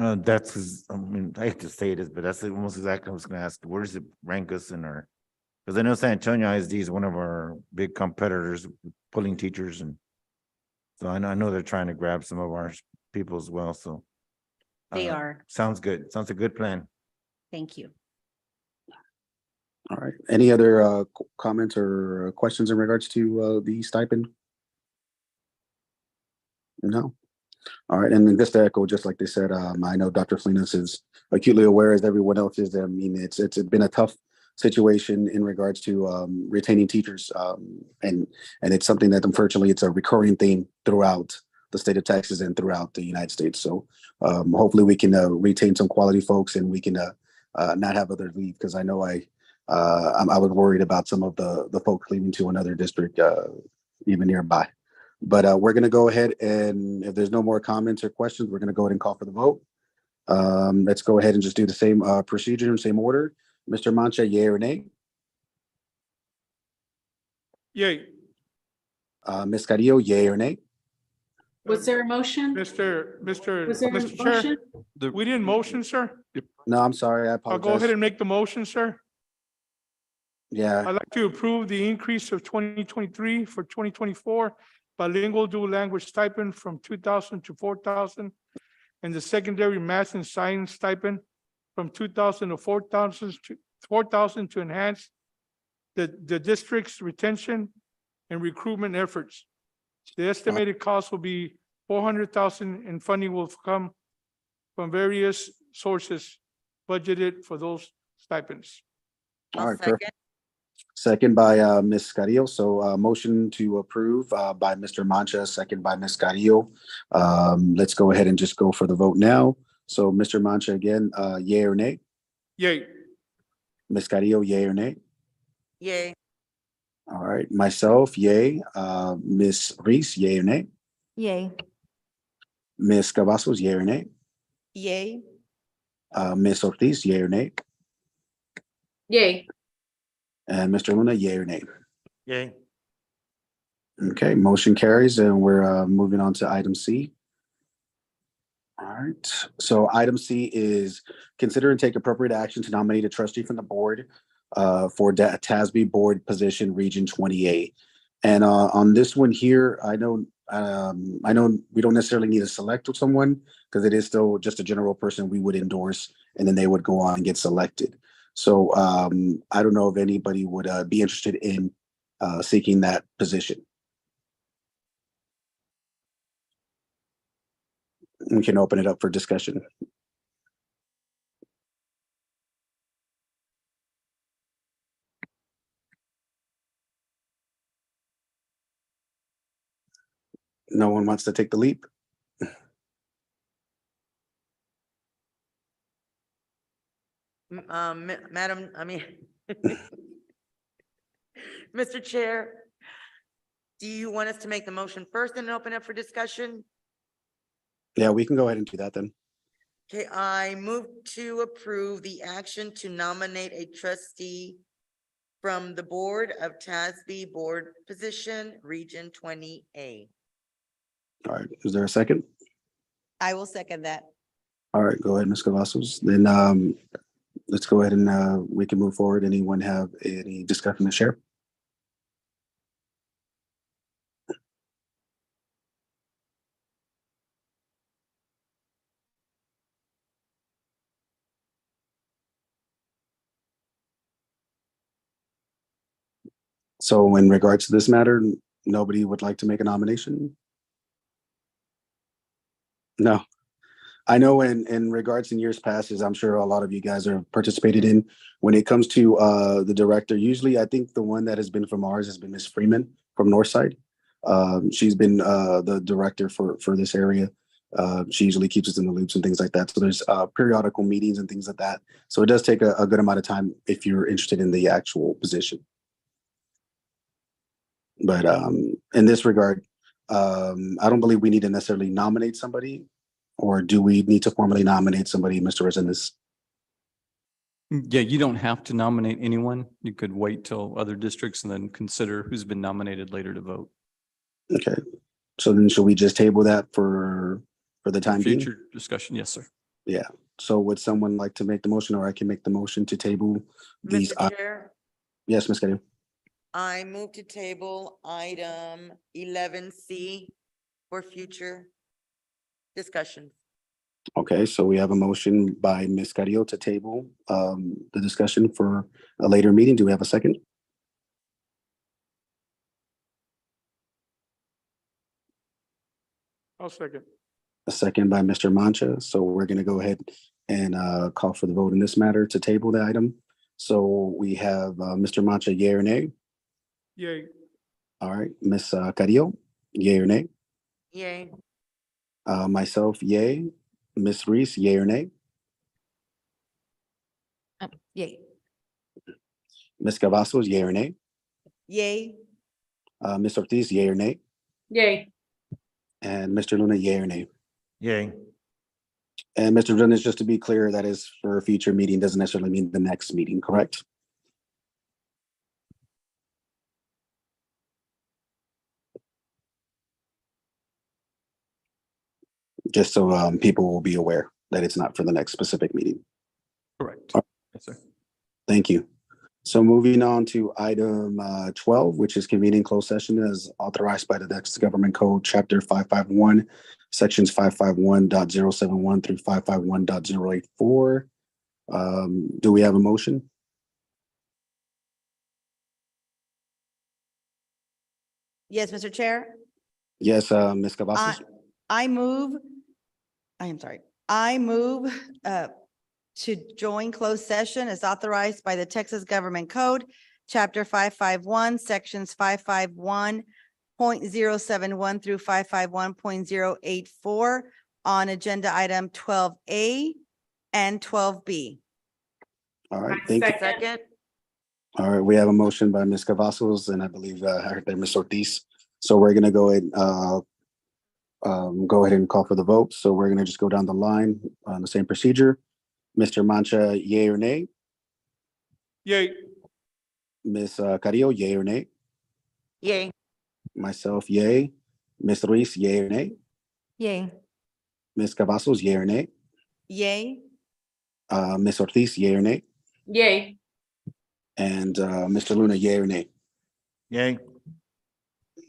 I mean, I hate to say this, but that's almost exactly what I was gonna ask. Where does it rank us in our? Because I know San Antonio ISD is one of our big competitors, pulling teachers, and So I know they're trying to grab some of our people as well, so.
They are.
Sounds good. Sounds a good plan.
Thank you.
All right. Any other comments or questions in regards to the stipend? No. All right. And then just to echo, just like they said, I know Dr. Flinas is acutely aware, as everyone else is. I mean, it's been a tough situation in regards to retaining teachers. And it's something that unfortunately it's a recurring theme throughout the state of Texas and throughout the United States. So hopefully we can retain some quality folks and we can not have others leave, because I know I was worried about some of the folks leaving to another district even nearby. But we're going to go ahead, and if there's no more comments or questions, we're going to go ahead and call for the vote. Let's go ahead and just do the same procedure and same order. Mr. Mancha, yea or nay?
Yay.
Ms. Carrillo, yea or nay?
Was there a motion? Was there a
Mr. Chair,
motion?
we didn't motion, sir.
No, I'm sorry. I
I'll
apologize.
go ahead and make the motion, sir.
Yeah,
I'd like to approve the increase of 2023 for 2024 bilingual dual language stipend from 2,000 to 4,000, and the secondary math and science stipend from 2,000 to 4,000 to enhance the district's retention and recruitment efforts. The estimated cost will be 400,000, and funding will come from various sources budgeted for those stipends.
all right, perfect. Second by Ms. Carrillo. So motion to approve by Mr. Mancha, second by Ms. Carrillo. Let's go ahead and just go for the vote now. So Mr. Mancha again, yea or nay?
Yay.
Ms. Carrillo, yea or nay?
Yay.
All right, myself, yay. Ms. Reese, yea or nay?
Yay.
Ms. Cavazos, yea or nay?
Yay.
Ms. Ortiz, yea or nay?
Yay.
And Mr. Luna, yea or nay?
Yay.
Okay, motion carries, and we're moving on to item C. All right, so item C is consider and take appropriate action to nominate a trustee from the board for TASB board position Region 28. And on this one here, I know we don't necessarily need to select someone, because it is still just a general person we would endorse, and then they would go on and get selected. So I don't know if anybody would be interested in seeking that position. We can open it up for discussion. No one wants to take the leap?
Madam, Mr. Chair, do you want us to make the motion first and open up for discussion?
Yeah, we can go ahead and do that then.
Okay, I move to approve the action to nominate a trustee from the Board of TASB Board Position, Region 20A.
All right, is there a second?
I will second that.
All right, go ahead, Ms. Cavazos. Then let's go ahead and we can move forward. Anyone have any discussion to share? So in regards to this matter, nobody would like to make a nomination? No. I know in regards in years past, as I'm sure a lot of you guys have participated in, when it comes to the director, usually I think the one that has been from ours has been Ms. Freeman from Northside. She's been the director for this area. She usually keeps us in the loops and things like that. So there's periodical meetings and things like that. So it does take a good amount of time if you're interested in the actual position. But in this regard, I don't believe we need to necessarily nominate somebody, or do we need to formally nominate somebody, Mr. Resendez?
Yeah, you don't have to nominate anyone. You could wait till other districts and then consider who's been nominated later to vote.
Okay, so then should we just table that for the time being?
Future discussion, yes, sir.
Yeah, so would someone like to make the motion, or I can make the motion to table these?
Mr. Chair,
Yes, Ms. Carrillo.
I move to table item 11C for future discussions.
Okay, so we have a motion by Ms. Carrillo to table the discussion for a later meeting. Do we have a second?
I'll second.
A second by Mr. Mancha. So we're going to go ahead and call for the vote in this matter to table the item. So we have Mr. Mancha, yea or nay?
Yay.
All right, Ms. Carrillo, yea or nay?
Yay.
Myself, yea. Ms. Reese, yea or nay?
Yay.
Ms. Cavazos, yea or nay?
Yay.
Ms. Ortiz, yea or nay?
Yay.
And Mr. Luna, yea or nay?
Yay.
And Mr. Luna, just to be clear, that is for a future meeting, doesn't necessarily mean the next meeting, correct? Just so people will be aware that it's not for the next specific meeting.
Correct. Yes, sir.
Thank you. So moving on to item 12, which is convening closed session as authorized by the Texas Government Code, Chapter 551, Sections 551.071 through 551.084. Do we have a motion?
Yes, Mr. Chair.
Yes, Ms. Cavazos.
I move to join closed session as authorized by the Texas Government Code, Chapter 551, Sections 551.071 through 551.084 on agenda item 12A and 12B.
All right, thank you.
Second.
All right, we have a motion by Ms. Cavazos, and I believe I heard that Ms. Ortiz. So we're gonna go ahead and call for the vote. So we're gonna just go down the line on the same procedure. Mr. Mancha, yea or nay?
Yay.
Ms. Carrillo, yea or nay?
Yay.
Myself, yea. Ms. Ruiz, yea or nay?
Yay.
Ms. Cavazos, yea or nay?
Yay.
Ms. Ortiz, yea or nay?
Yay.
And Mr. Luna, yea or nay?
Yay.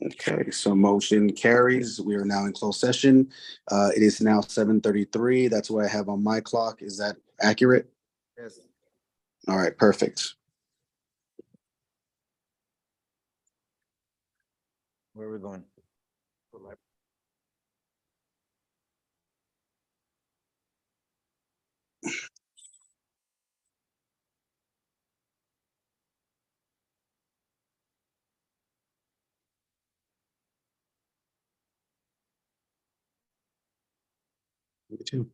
Okay, so motion carries. We are now in closed session. It is now 7:33. That's what I have on my clock. Is that accurate?
Yes.
All right, perfect.
Where are we going?
Me too.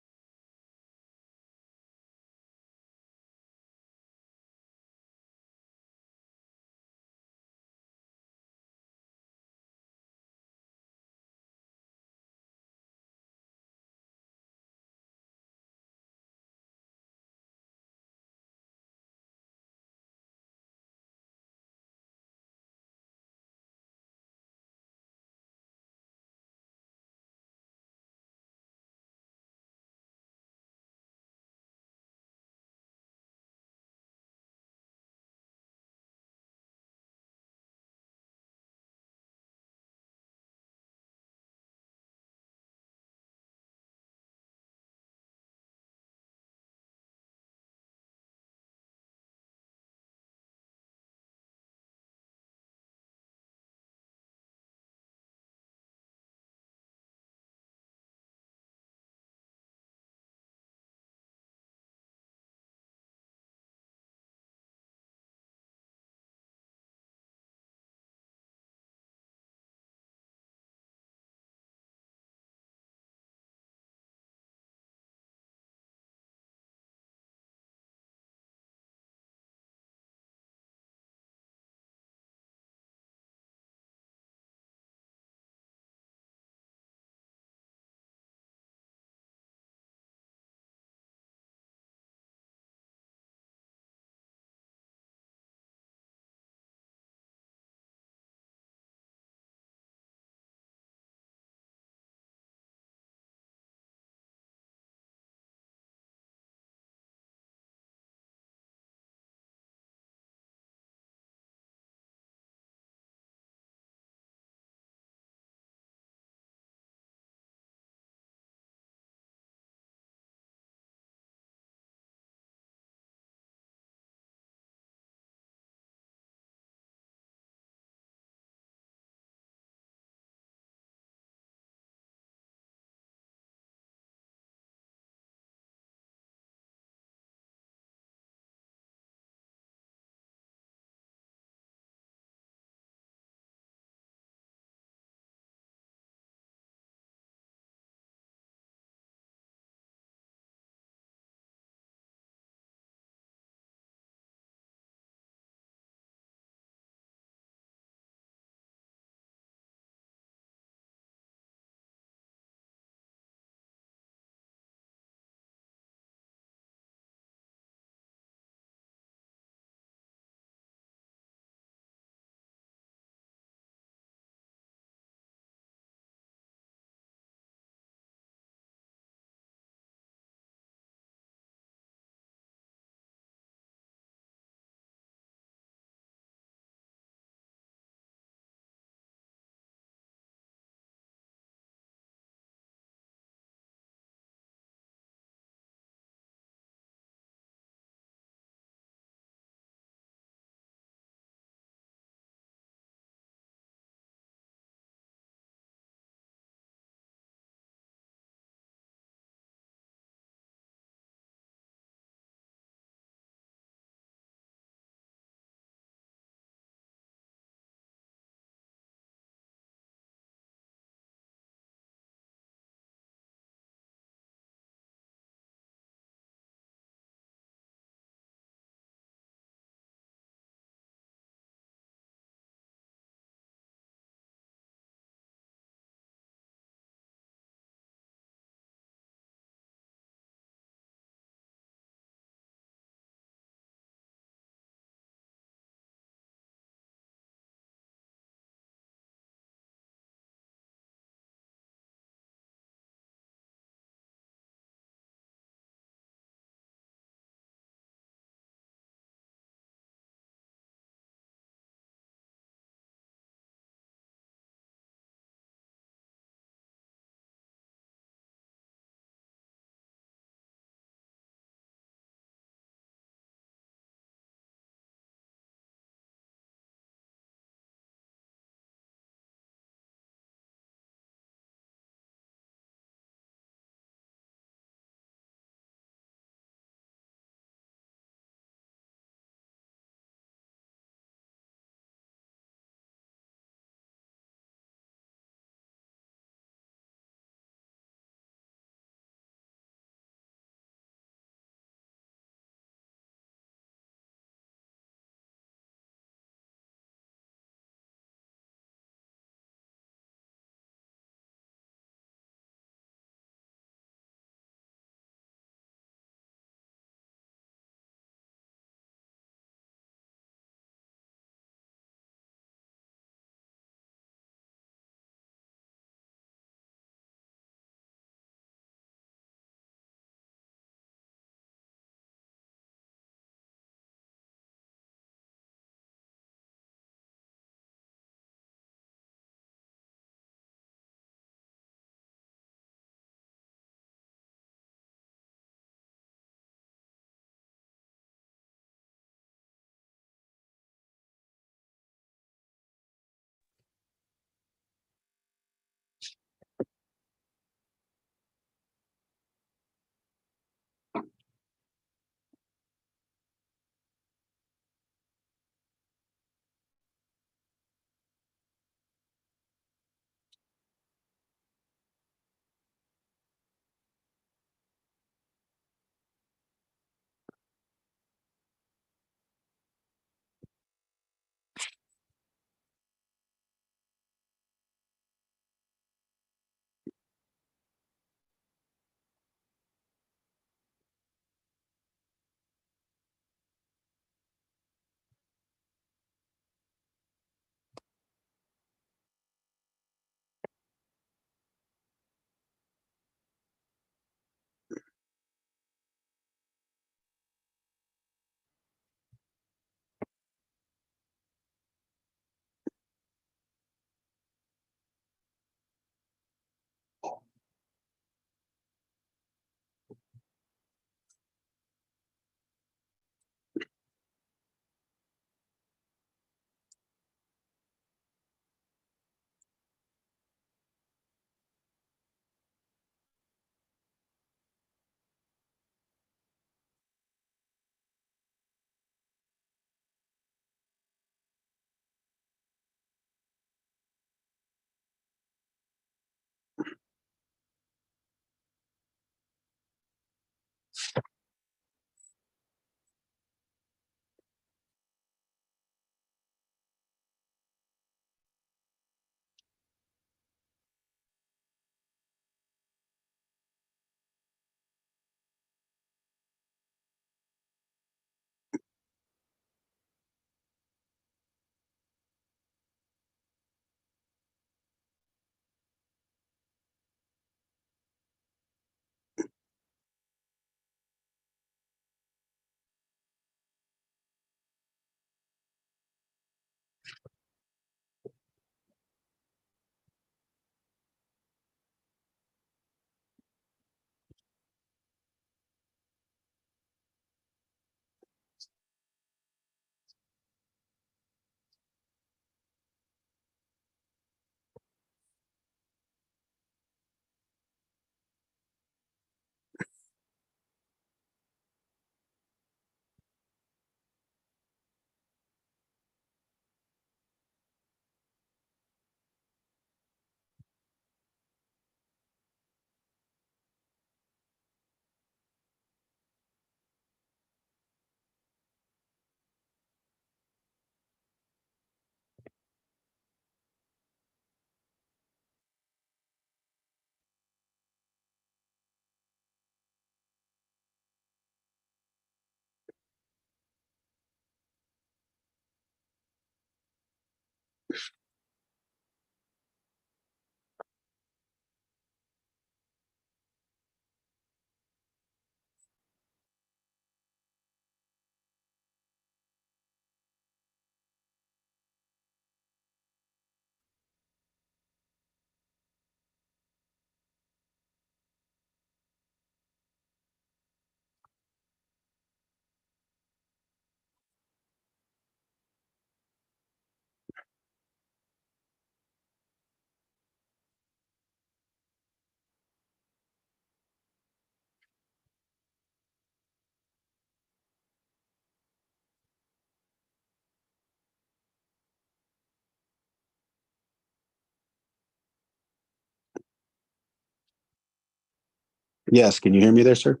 Yes, can you hear me there, sir?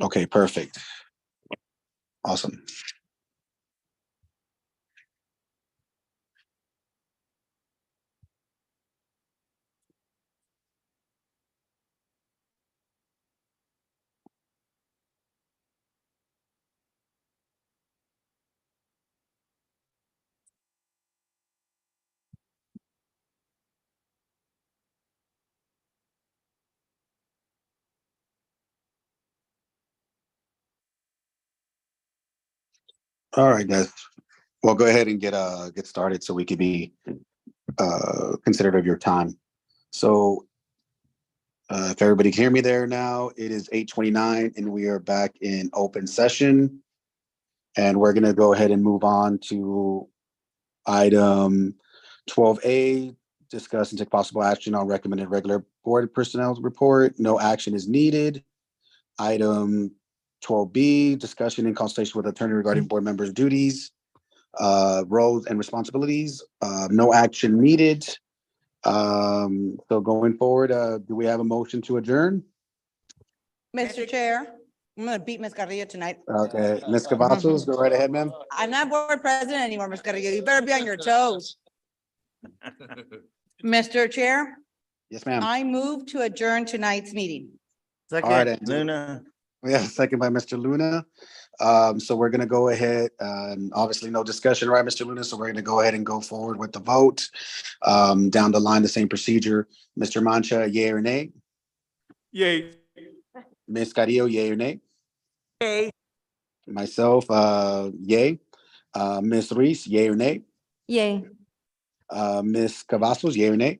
Okay, perfect. Awesome. All right, guys. Well, go ahead and get started so we could be considerate of your time. So if everybody can hear me there now, it is 8:29 and we are back in open session. And we're gonna go ahead and move on to item 12A, discuss and take possible action on recommended regular board personnel report. No action is needed. Item 12B, discussion and consultation with attorney regarding board members' duties, roles and responsibilities. No action needed. So going forward, do we have a motion to adjourn?
Mr. Chair, I'm gonna beat Ms. Carrillo tonight.
Okay, Ms. Cavazos, go right ahead, ma'am.
I'm not board president anymore, Ms. Carrillo. You better be on your toes. Mr. Chair,
Yes, ma'am.
I move to adjourn tonight's meeting.
All right, Luna. We have a second by Mr. Luna. So we're gonna go ahead, obviously no discussion, right, Mr. Luna? So we're gonna go ahead and go forward with the vote. Down the line, the same procedure. Mr. Mancha, yay or nay?
Yay.
Ms. Carrillo, yay or nay?
Yay.
Myself, yay. Ms. Reese, yay or nay?
Yay.
Ms. Cavazos, yay or nay?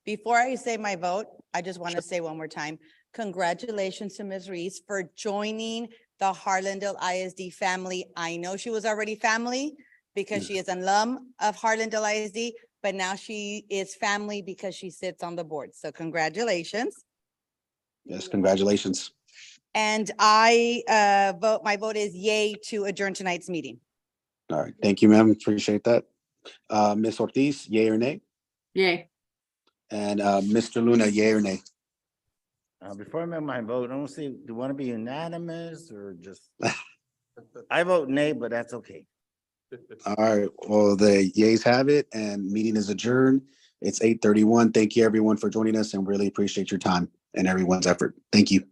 Before I say my vote, I just want to say one more time, congratulations to Ms. Reese for joining the Harlandale ISD family. I know she was already family because she is an alum of Harlandale ISD, but now she is family because she sits on the board. So congratulations.
Yes, congratulations.
And my vote is yay to adjourn tonight's meeting.
All right, thank you, ma'am. Appreciate that. Ms. Ortiz, yay or nay?
Yay.
And Mr. Luna, yay or nay?
Before I make my vote, I don't see, do you want to be unanimous or just? I vote nay, but that's okay.
All right, well, the yays have it and meeting is adjourned. It's 8:31. Thank you, everyone, for joining us and really appreciate your time and everyone's effort. Thank you.